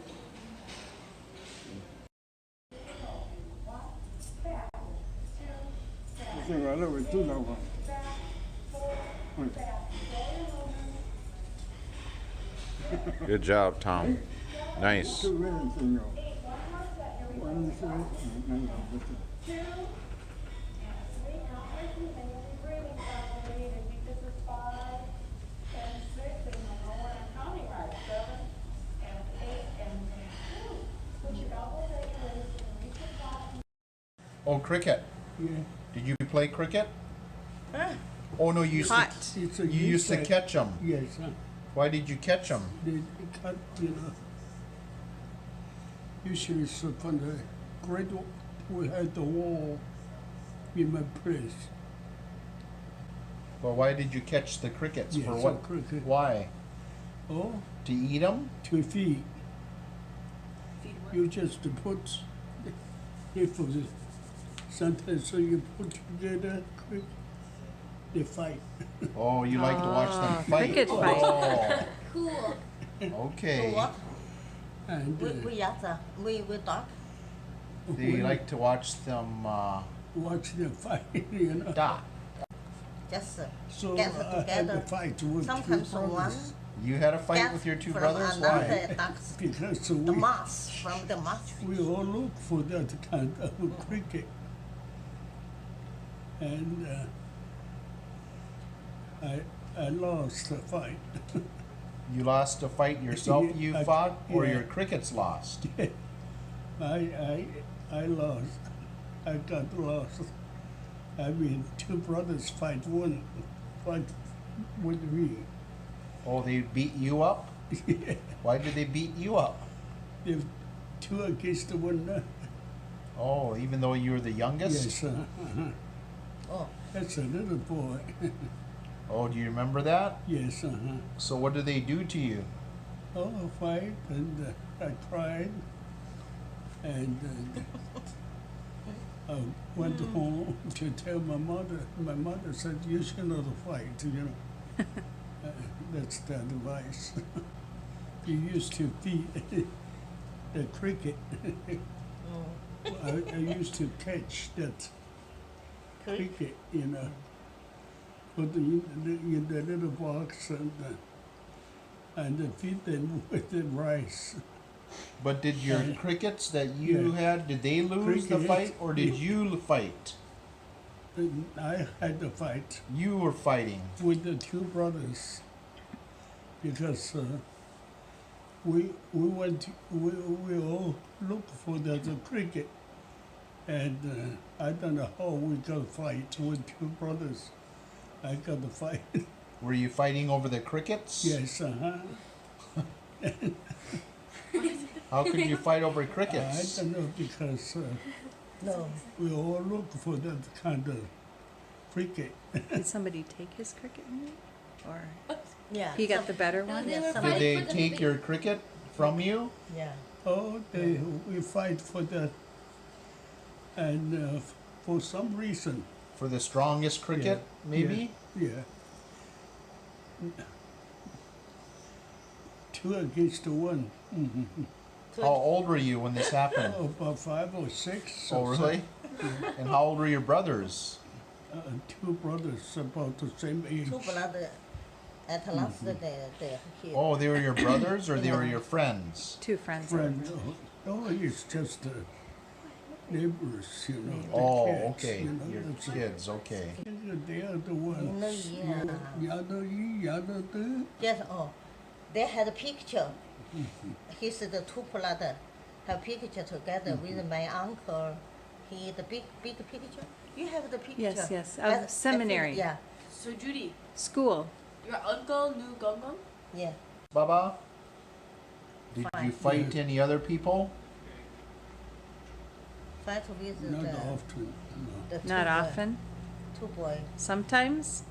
Good job, Tom. Nice. Oh, cricket. Yeah. Did you play cricket? Oh no, you used Caught. to, It's a you used to insect. catch them. Yes, Why did you catch them? they cut, usually so from the grade, we had the wall in my place. Well, why did you catch the crickets? Yes, For a what? cricket. Why? Oh, To eat them? to feed. You just put, if it was sometimes so you put together quick, they fight. Oh, you like to watch them fight. cricket fight. Oh, Cool. okay. What? And We talk. They like to watch them watch them fight, die. Just So Get I had to together. fight with two sometimes one brothers. You had a fight get with your two from brothers? another Why? ducks. Because The we, moss from the moss. we all look for that kind of cricket. And I lost the fight. You lost a fight yourself, Yeah, you I- fought, or yeah. your crickets lost? I lost. I got lost. I mean, two brothers fight with me. Oh, they beat you up? Yeah. Why did they beat you up? If two against the one. Oh, even though you were the youngest? Yes, Oh, that's a little boy. Oh, do you remember that? Yes, So what did they do to you? Oh, fight, and I cried, and I went home to tell my mother. My mother said, "You should not fight," that's the advice. You used to feed the cricket. I used to catch that cricket, you know, put them in the little box and feed them with the rice. But did your crickets that you had, did they lose the fight or did you fight? I had to fight You were fighting. with the two brothers because we all look for the cricket, and I don't know how we got fight with two brothers. I got to fight. Were you fighting over the crickets? Yes, How could you fight over I crickets? don't know because No. we all look for that kind of cricket. Did somebody take his cricket maybe? Or Yeah. he got the better No, one? they were Did Did they fighting for the take big- your cricket from you? Yeah. Oh, we fight for that, and for some reason, For the strongest cricket, maybe? yeah. 2 against 1. How old were you when this happened? Oh, about 5 or 6. Oh, really? And how old were your brothers? 2 brothers about the same age. Two brothers. At last they killed. Oh, they were your brothers or they were your friends? Two friends. Friend. Oh, it's just neighbors, you know. the Oh, kids, okay. you know, Your that's it. kids, okay. They are the ones. Yes, they had a picture. He's the two brothers have picture together with my uncle. He the big picture. You have the picture. Yes, yes, of I think- seminary. Yeah, So Judy, School. your uncle knew Gong Gong? yeah. Baba? Did you Fine. fight any other people? Fight with Not the often, no. two Not boy- often. Two boys. Sometimes.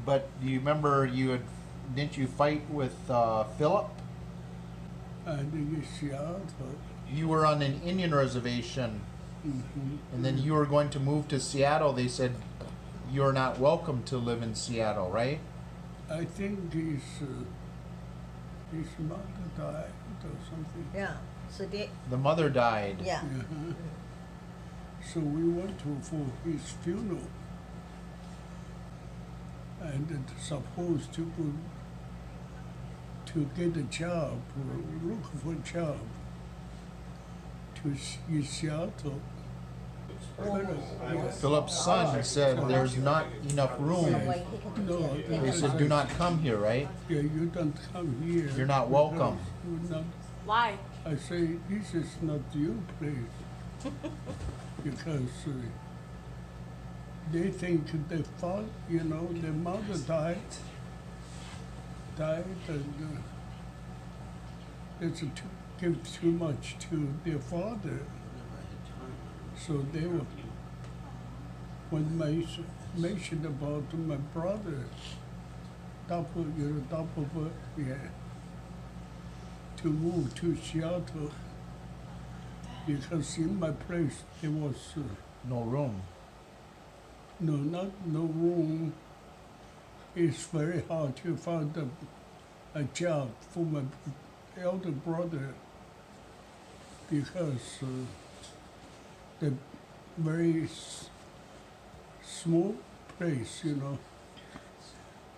But do you remember didn't you fight with Philip? I think it's Seattle. You were on an Indian reservation and then you were going to move to Seattle. They said you're not welcome to live in Seattle, right? I think his mother died or something. Yeah. So they The mother died. yeah. Uh-huh. So we went for his funeral, and supposed to go to get a job or look for a job in Seattle. Philip's son said there's not enough room. Why he can No, They said do not come here, right? Yeah, you don't come here. You're not welcome. You're not. Why? I say, this is not your place. Because they think they thought, you know, their mother died, and it's give too much to their father. So they were, when mentioned about my brother, to move to Seattle, because in my place there was No room. no room. It's very hard to find a job for my elder brother because the very small place, you know.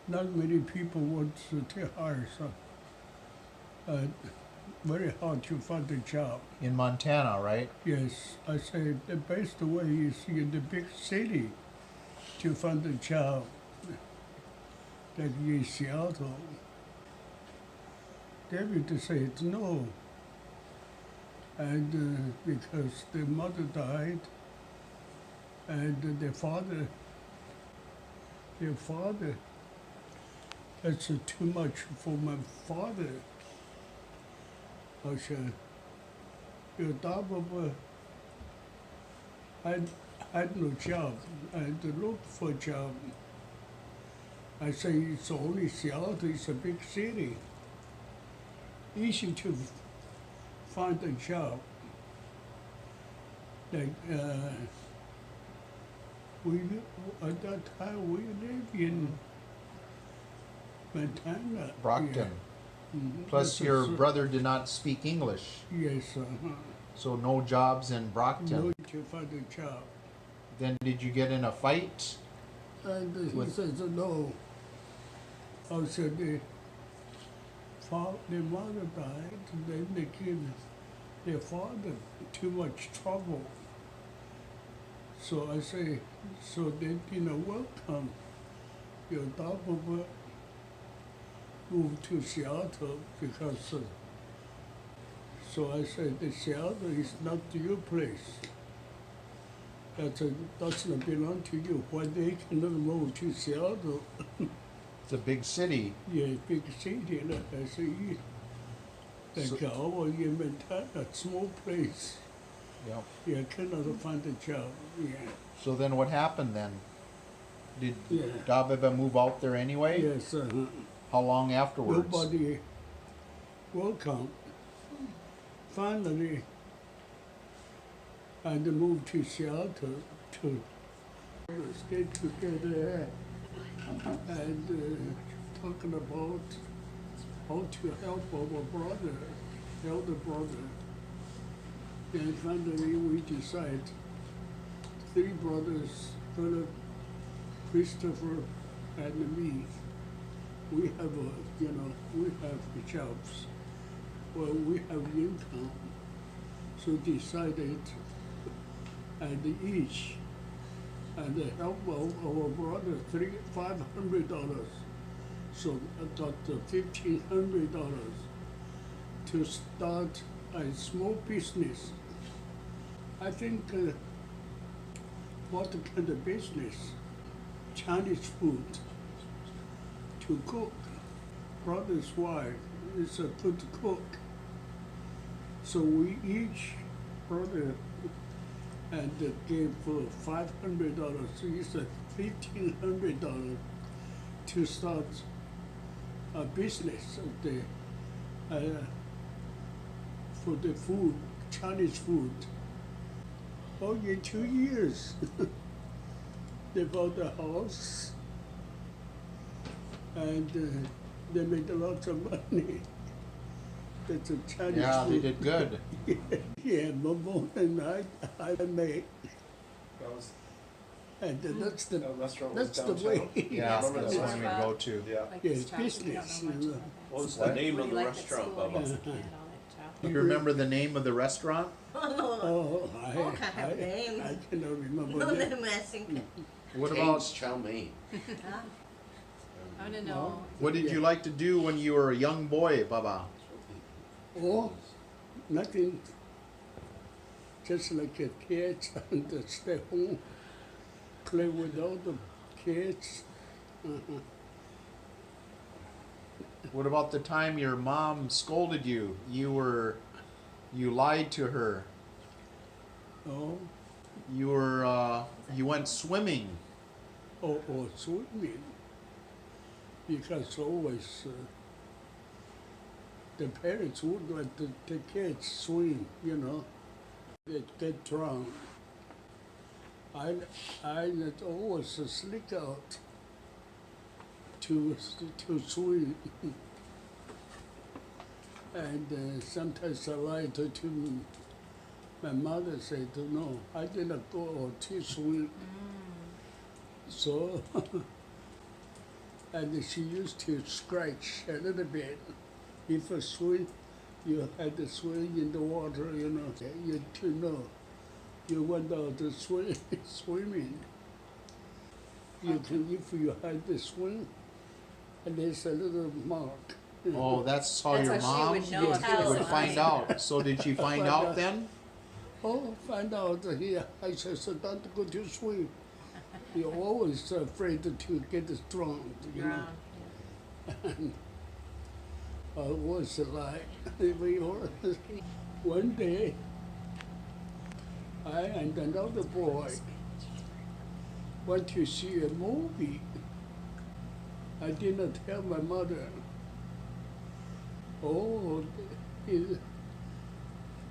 Not many people want to hire, so very hard to find a job. In Montana, right? Yes, I say the best way is in the big city to find a job, like in Seattle. David said no, and because the mother died, and their father, that's too much for my father. I said, your daughter had no job. I had to look for a job. I say, it's only Seattle, it's a big city. Easy to find a job. Like, at that time we lived Montana. Brockton. Yeah. Mhm. Plus, This your is, brother did not speak English, Yes, so no jobs in Brockton. no to find a job. Then did you get in a fight? And he With- says, no. I said, their mother died, and then they gave their father too much trouble. So I say, so they welcome your daughter will move to Seattle because, so I said, the Seattle is not your place. Doesn't belong to you. Why they cannot move to Seattle? It's a big city. Yeah, big city. I say, So- like our in Montana, small place. Yep. Yeah, cannot find a job. Yeah. So then what happened then? Did Yeah. Davida move out there anyway? Yes, How long afterwards? nobody welcome. Finally, I moved to Seattle to stay together and talking about how to help our brother, elder brother. And finally, we decide, three brothers, Philip, Christopher, and me. We have we have jobs. Well, we have income. So decided, and each, and help our brother $500. So I got $1,500 to start a small business. I think what kind of business? Chinese food to cook. Brother's wife is a good cook. So we each brother and gave $500. So it's $1,500 to start a business of for the food, Chinese food. Oh, in 2 years, they bought a house and they made a lot of money. That's a Chinese Yeah, they food. did good. Yeah, more than I made. That was, And that's the that restaurant was that's the downtown. way. Yeah, Remember that's that one we one? go to. Yeah. Like Yeah, this child, we don't know business, much you know. about What was that. the name What of do the you like at restaurant, school? Bubba? As a kid, all that child. Do you remember the name of the restaurant? Oh, All kind of name. I cannot remember No that. name, I think. What Kane's about, chow mein. Huh? I want to know. what did you like to do when you were a young boy, Baba? Oh, nothing. Just like a kids and stay home, play with all the kids. What about the time your mom scolded you? You lied to her. Oh, You went swimming. or swimming. Because always the parents would let the kids swim, you know. They'd get drowned. I always sneak out to swim. And sometimes I lied to me. My mother said, no, I didn't go to swim. So, and she used to scratch a little bit. If a swim, you had to swim in the water, you know. You to know. You went out to swim, swimming. You can, if you had to swim, and there's a little mark. Oh, that's how That's your how she mom would know if you would were find out. So did she find Find out out. then? Oh, find out here. I said, so don't go to swim. You're always afraid to get drowned, you know. Drowned. I was a lie. One day, I and another boy went to see a movie. I did not tell my mother. Oh,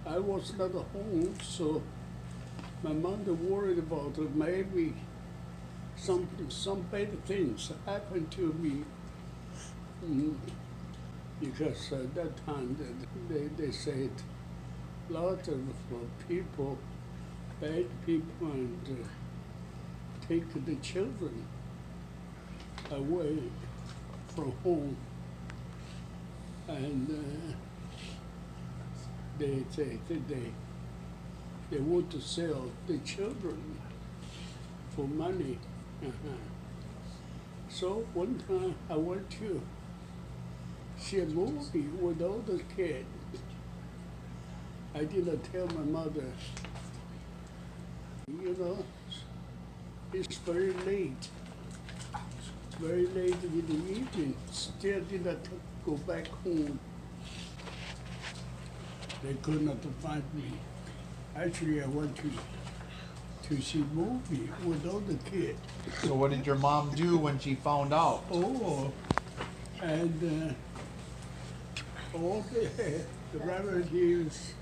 I was not home, so my mother worried about it. Maybe some bad things happened to me. Because at that time they said lots of people, bad people, and take the children away from home, and they want to sell the children for money. So one time I went to see a movie with all the kids. I didn't tell my mother, you know, it's very late in the evening, still didn't go back home. They could not find me. Actually, I went to see a movie with all the kids. So what did your mom do when she found out? Oh, and all the relatives,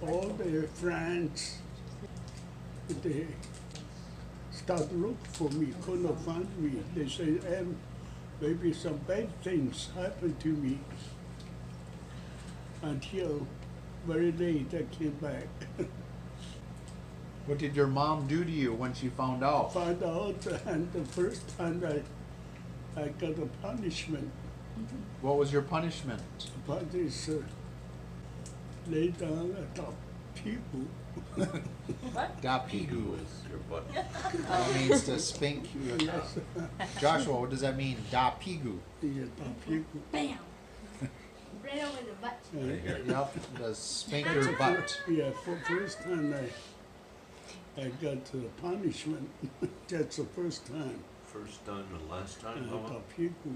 all their friends, they started looking for me, could not find me. They said, maybe some bad things happened to me. Until very late I came back. What did your mom do to you when she found out? Found out, and the first time I got a punishment. What was your punishment? But it's lay down at the people. Da pigu. Your butt. That means to spank you. Yes, Joshua, what does that mean? Da pigu. the people. Bam! Right over the butt. Right here. Yep, to spank your butt. Yeah, for first time I got a punishment. That's the first time. First time and last time, At Mama? the people.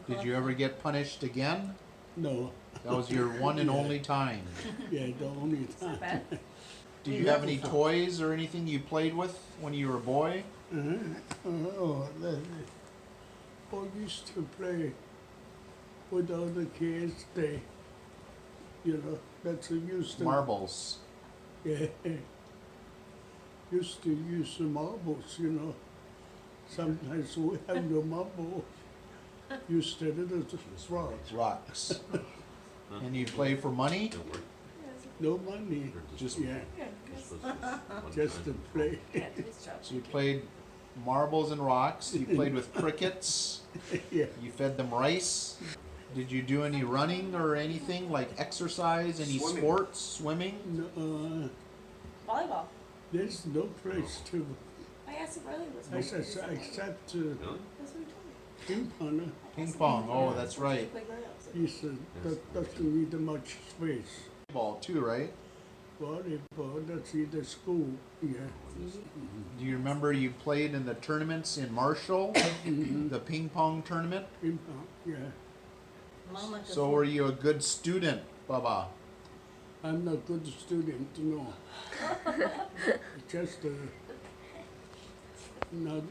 Did you ever get punished again? No, That was your one and only time. yeah, the only time. Bad? Did you have any toys or anything you played with when you were a boy? Oh, I used to play with other kids. They, you know, that's a used to. Marbles. Yeah. Used to use the marbles, you know. Sometimes we have no marble. Used to little rocks. Rocks. And you play for money? It worked. No money. Just- Yeah, This was one just to time. play. So you played marbles and rocks, you played with crickets, Yeah. you fed them rice. Did you do any running or anything, like exercise, any Swimming. sports, swimming? No, Volleyball. there's no place to, I asked him earlier. Was except Really? That's what he told me. ping pong. Ping pong, oh, that's right. Played right up, so- He said that doesn't need much space. Ball too, right? Volleyball, that's in the school, yeah. Do you remember you played in the tournaments in Marshall, the ping pong tournament? Ping pong, yeah. Mama So were you a good student, Baba? I'm not good student, no. Just not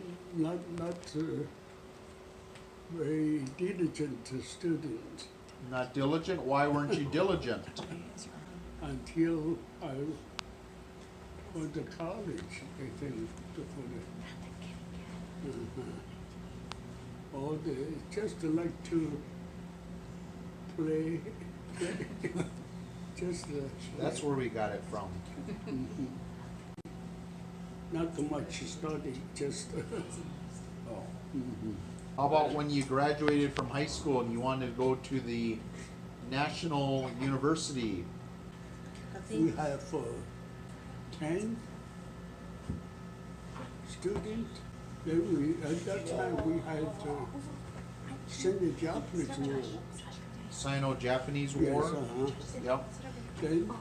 very diligent student Not diligent? Why weren't you diligent? until I went to college, I think, all the just like to play, just That's where we got it from. not too much study, just. Oh. How about when you graduated from high school and you wanted to go to the National University? We have 10 students. Then at that time we had send the Japanese war. Sino-Japanese Yes, War? Yep. Then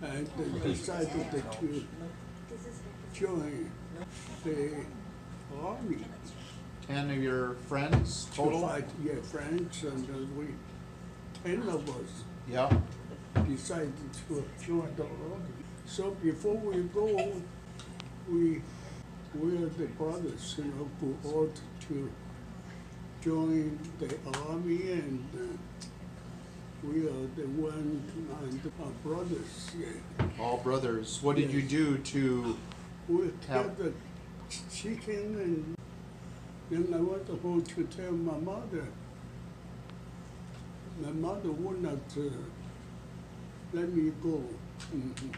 and they decided to join the army. 10 of your friends To total? fight, yeah, France, and we 10 of us Yep. decided to join the army. So before we go, we are the brothers, you know, who ought to join the army, and we are the one and our brothers. Yeah. All brothers. What did you Yes. do to We How- killed the chicken Then I went home to tell my mother. My mother would not let me go. Mhm.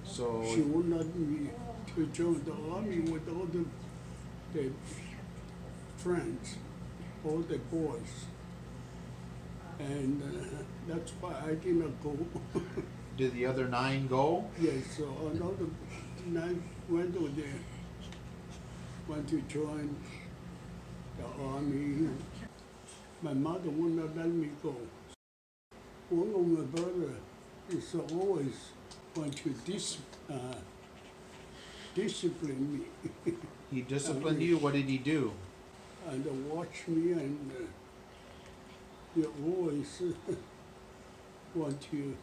So She would not let me to join the army with all the friends, all the boys. And that's why I did not go. did the other 9 go? Yes, so another 9 went to there, went to join the army. My mother would not let me go. One of my brother is always want to discipline me He disciplined you? What did he do? and watch me, and you always want to.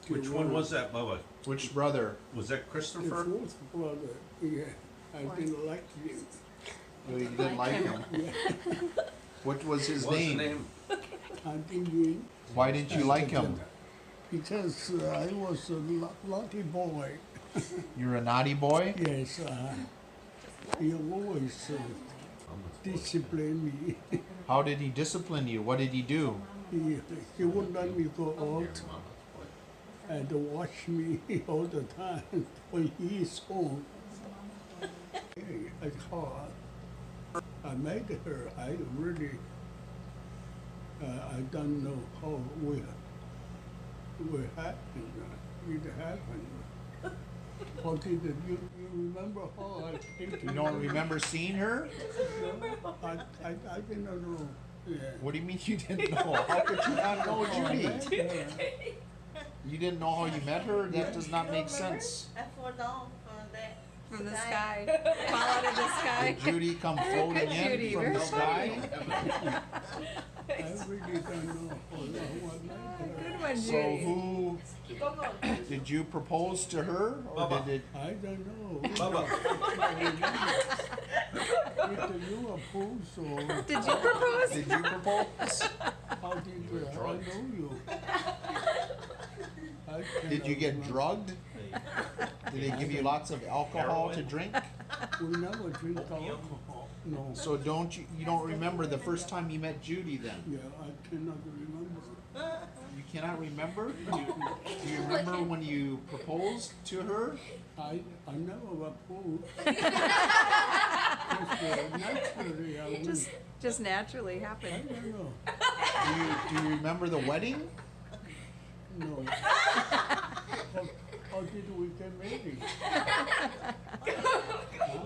Which one was that, Bubba? Which brother? Was that The Christopher? fourth brother, yeah, I didn't like him. Oh, you didn't like him? Yeah, What was his What's name? the name? I didn't. Why didn't you like him? Because I was a naughty boy. You're a naughty boy? Yes, he always disciplined me. How did he discipline you? What did he do? He wouldn't let me go out and watch me all the time when he is home. I called. I made her. I really. I don't know how it happened. It happened. How did it, you remember how I came to You don't remember seeing her? I didn't know. Yeah. What do you mean you didn't know? How could you not know Judy? Yeah. You didn't know how you met her? That does not make sense. I fall down From the sky. Fall out of the sky. Did Judy come floating in Judy, from very the sky? I really don't know what made Good one, So Judy. who, did you propose to her or Bubba. did it? her. I don't know. Bubba. Either you oppose or Did you propose? Did you propose? how did I know you? I Did you cannot get remember. drugged? Did they give you lots of alcohol to drink? We never drink alcohol. No. So you don't remember the first time you met Judy then? Yeah, I cannot remember. You cannot remember? Do you remember when you proposed to her? I never opposed. Naturally, I would. Just naturally I happened. don't know. Do you remember the wedding? No. How did we get married?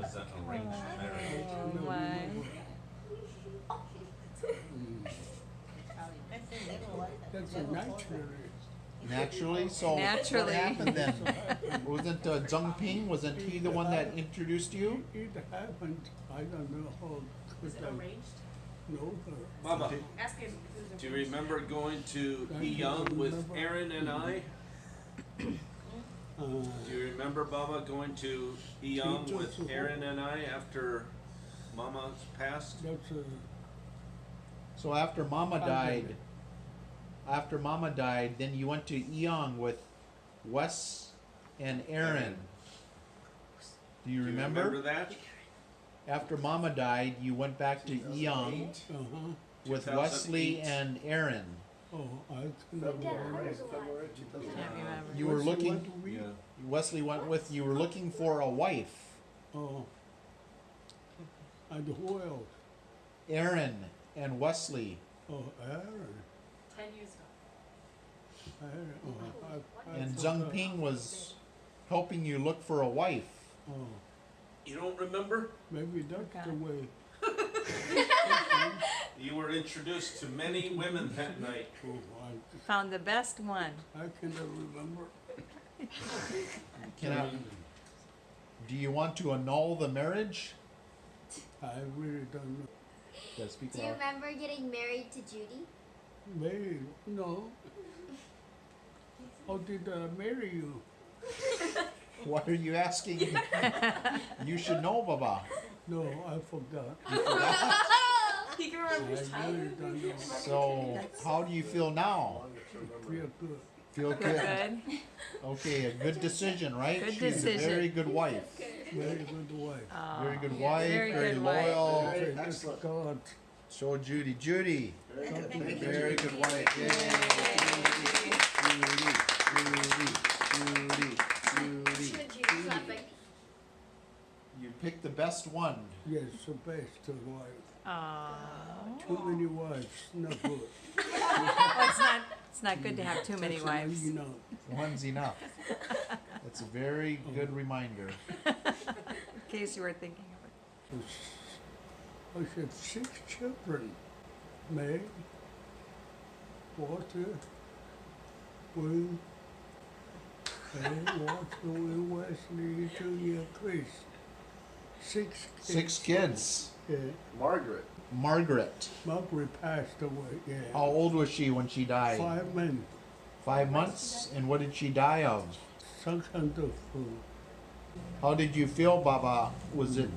Was that arranged marriage? Oh my. That's a naturally. Naturally? So Naturally. what happened then? Wasn't Zheng Ping, wasn't he the one that introduced you? It happened. I don't know how could I know her. Bubba, Ask him who's do you remember going to Young with Aaron and I? Do you remember, Bubba, going to Young with Aaron and I after Mama passed? That's a. So after Mama died, then you went to Eong with Wes and Aaron. Do you Do you remember? remember that? After Mama died, you went back to Eong Uh-huh. with 2008. Wesley and Aaron. Oh, I cannot remember. Can't remember. You were Wesley looking, went to me? Wesley went with, you were looking for a wife. Oh. And who else? Aaron and Wesley. Oh, Aaron. 10 years ago. Aaron. Oh, I And forgot. Zheng Ping was helping you look for a wife. Oh, You don't remember? maybe that's the way. You were introduced to many women that night. Oh, Found the best one. I cannot remember. Do you want to annul the marriage? I really don't know. Yeah, speak Do you loud. remember getting married to Judy? Marry? No. How did I marry you? What are you asking? You should know, Baba. No, I forgot. He can remember his I really don't know. So, how do you feel now? Feel good. Feel good? Good. Okay, a good decision, right? Good She's a decision. very good wife. Very good wife. Very good wife, Very very good wife. loyal. Very good excellent. God. So Judy, Judy, very good wife. Yay. Judy. Clapping. You picked the best one. Yes, the best wife. Aww. Too many wives, not good. Well, it's not good to have too many That's the way wives. you know. One's enough. That's a very good reminder. In case you were thinking of it. I have 6 children. May, Walter, Will, Walter, Will, Wesley, Junior, Chris. 6 kids. 6 kids. Yeah. Margaret. Margaret. Margaret passed away, yeah. How old was she when she died? 5 men. 5 months? And what did she die of? Some kind of food. How did you feel, Baba? Was it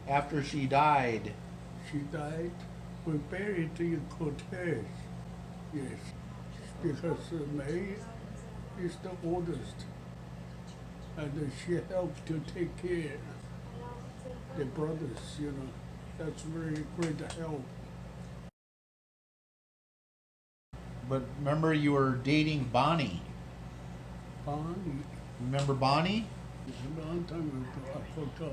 after she died? She died. We buried in Cortez. Yes. Because May is the oldest. And she helped to take care of the brothers, you know. That's very great help. But remember you were dating Bonnie. Bonnie, Remember Bonnie? a long time ago, I forgot.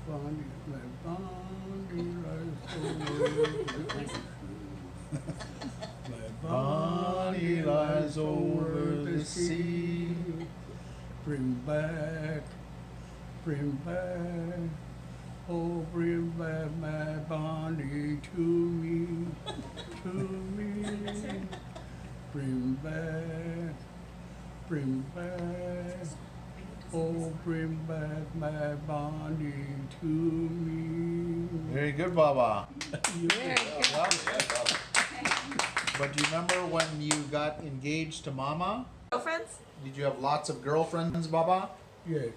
Bonnie, my Bonnie lies over my Bonnie lies over the sea. Bring back, oh, bring back my Bonnie to me, to me. Bring back, oh, bring back my Bonnie to me. Very good, Baba. Very good. Well, but do you remember when you got engaged to Mama? Girlfriends? Did you have lots of girlfriends, Baba? Yes,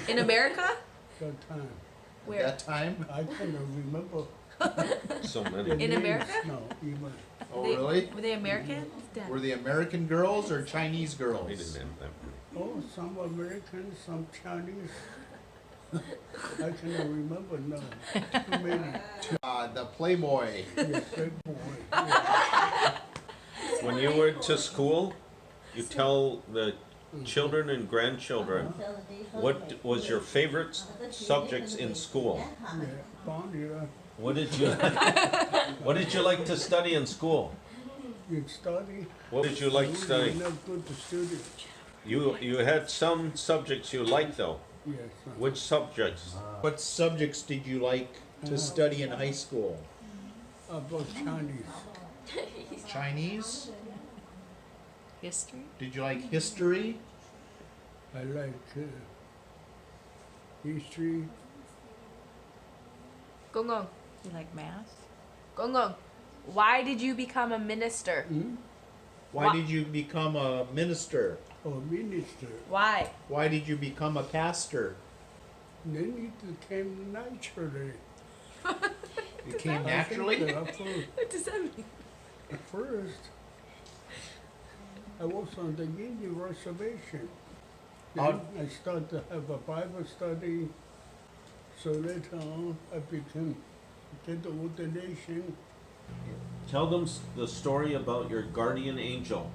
In America? that time. Where? That time? I cannot remember. So the many. In names. America? No, even. Oh, really? Were they American? Dad. Were they American girls or Chinese We girls? didn't have that many. Oh, some Americans, some Chinese. I cannot remember now. Too many. The Playboy. Yes, big boy. Yeah. When you went to school, you tell the children and grandchildren what was your favorite subjects in school. Yeah, Bonnie, What did you What did you like to study in school? you study. What did you like You're studying? not good to study. You had some subjects you liked though. Yes. Which subjects? What subjects did you like to study in high school? About Chinese. Chinese? History? Did you like history? I like history. Gong Gong. You like math? Gong Gong. Why did you become a minister? Why did you become a minister? Or minister. Why? Why did you become a pastor? Then it came naturally. You came I think naturally? that What does that mean? At first, I was on the Indian reservation. Then I started to have a Bible study. So later on, I became get the ordination. Tell them the story about your guardian angel.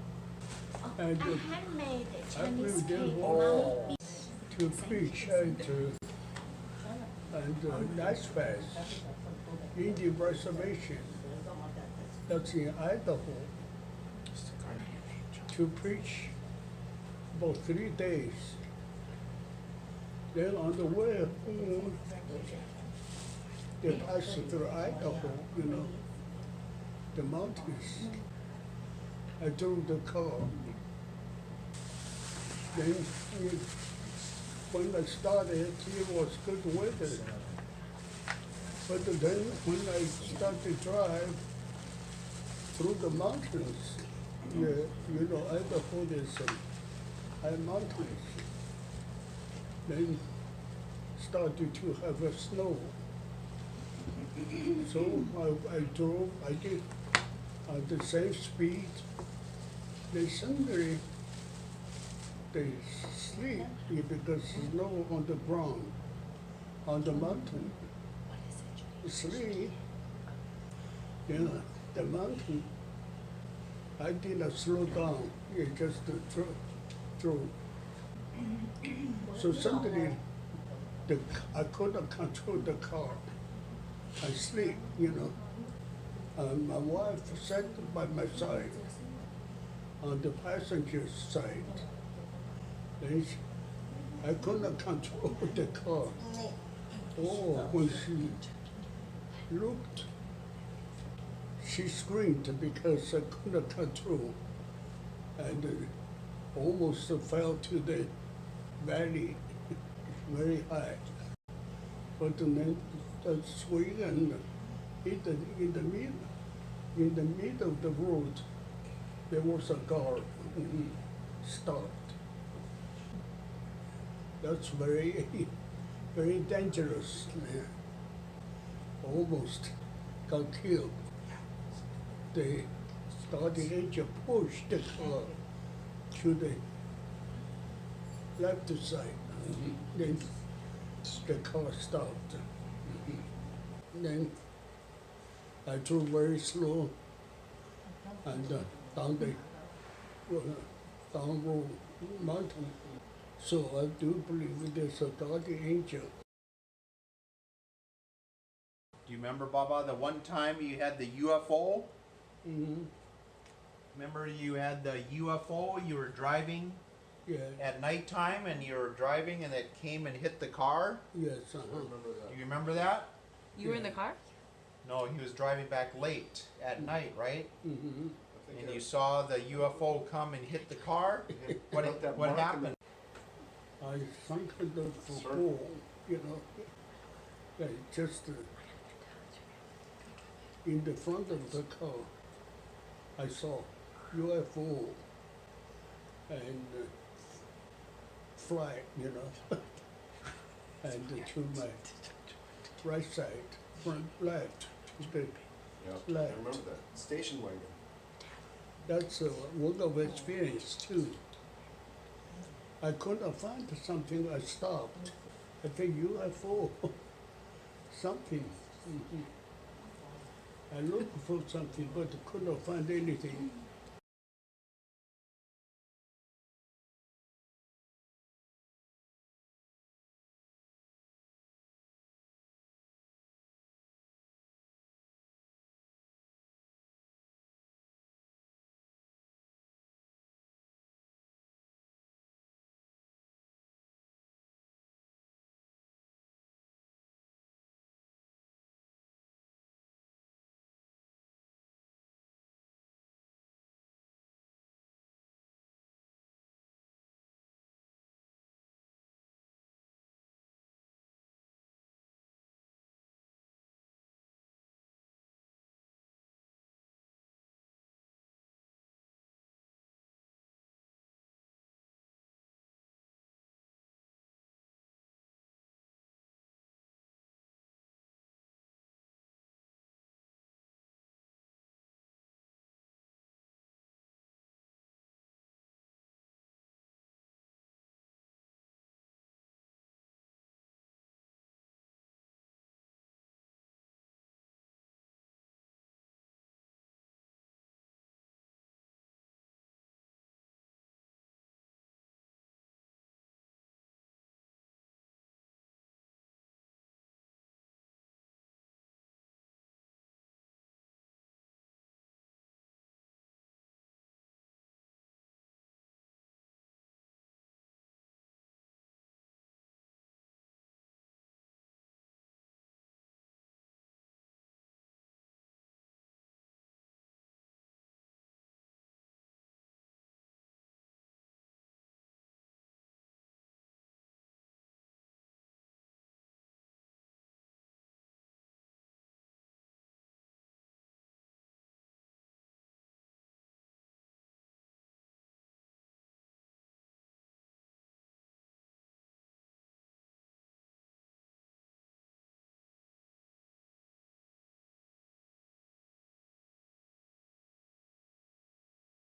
And handmade I believe there was to preach and nice fast Indian reservation. That's in Idaho. To preach about 3 days. Then on the way home, they passed through Idaho, you know, the mountains. I drove the car. Then when I started, it was good weather. But then when I started to drive through the mountains, yeah, you know, Idaho there's some high mountains. Then started to have a snow. So I drove, I did at the same speed. Then suddenly, they sleep because snow on the ground, on the mountain. Sleep, the mountain. I didn't slow down. It just drove. So suddenly, I couldn't control the car. I sleep, And my wife sat by my side, on the passenger side. Then I couldn't control the car. Oh, when she looked, she screamed because I couldn't control, and almost fell to the valley, very high. But then the swing and in the middle of the road, there was a car stopped. That's very, very dangerous. Almost got killed. The starting engine pushed the car to the left side. Then the car stopped. Then I drove very slow and down the down road mountain. So I do believe there's a guardian angel. Do you remember, Baba, the one time you had the UFO? Mm-hmm. Remember you had the UFO, you were driving at nighttime and you were driving and it came and hit the car? Yes, I remember that. Do you remember that? You were in the car? No, he was driving back late at night, right? Mm-hmm. And you saw the UFO come and hit the car? What happened? I sunk in the hole, just in the front of the car. I saw UFO and fly, and to my right side, front left, to the Yeah, left. I remember that. Station wagon. That's one of experience too. I couldn't find something. I stopped. I think UFO, something. I looked for something, but couldn't find anything.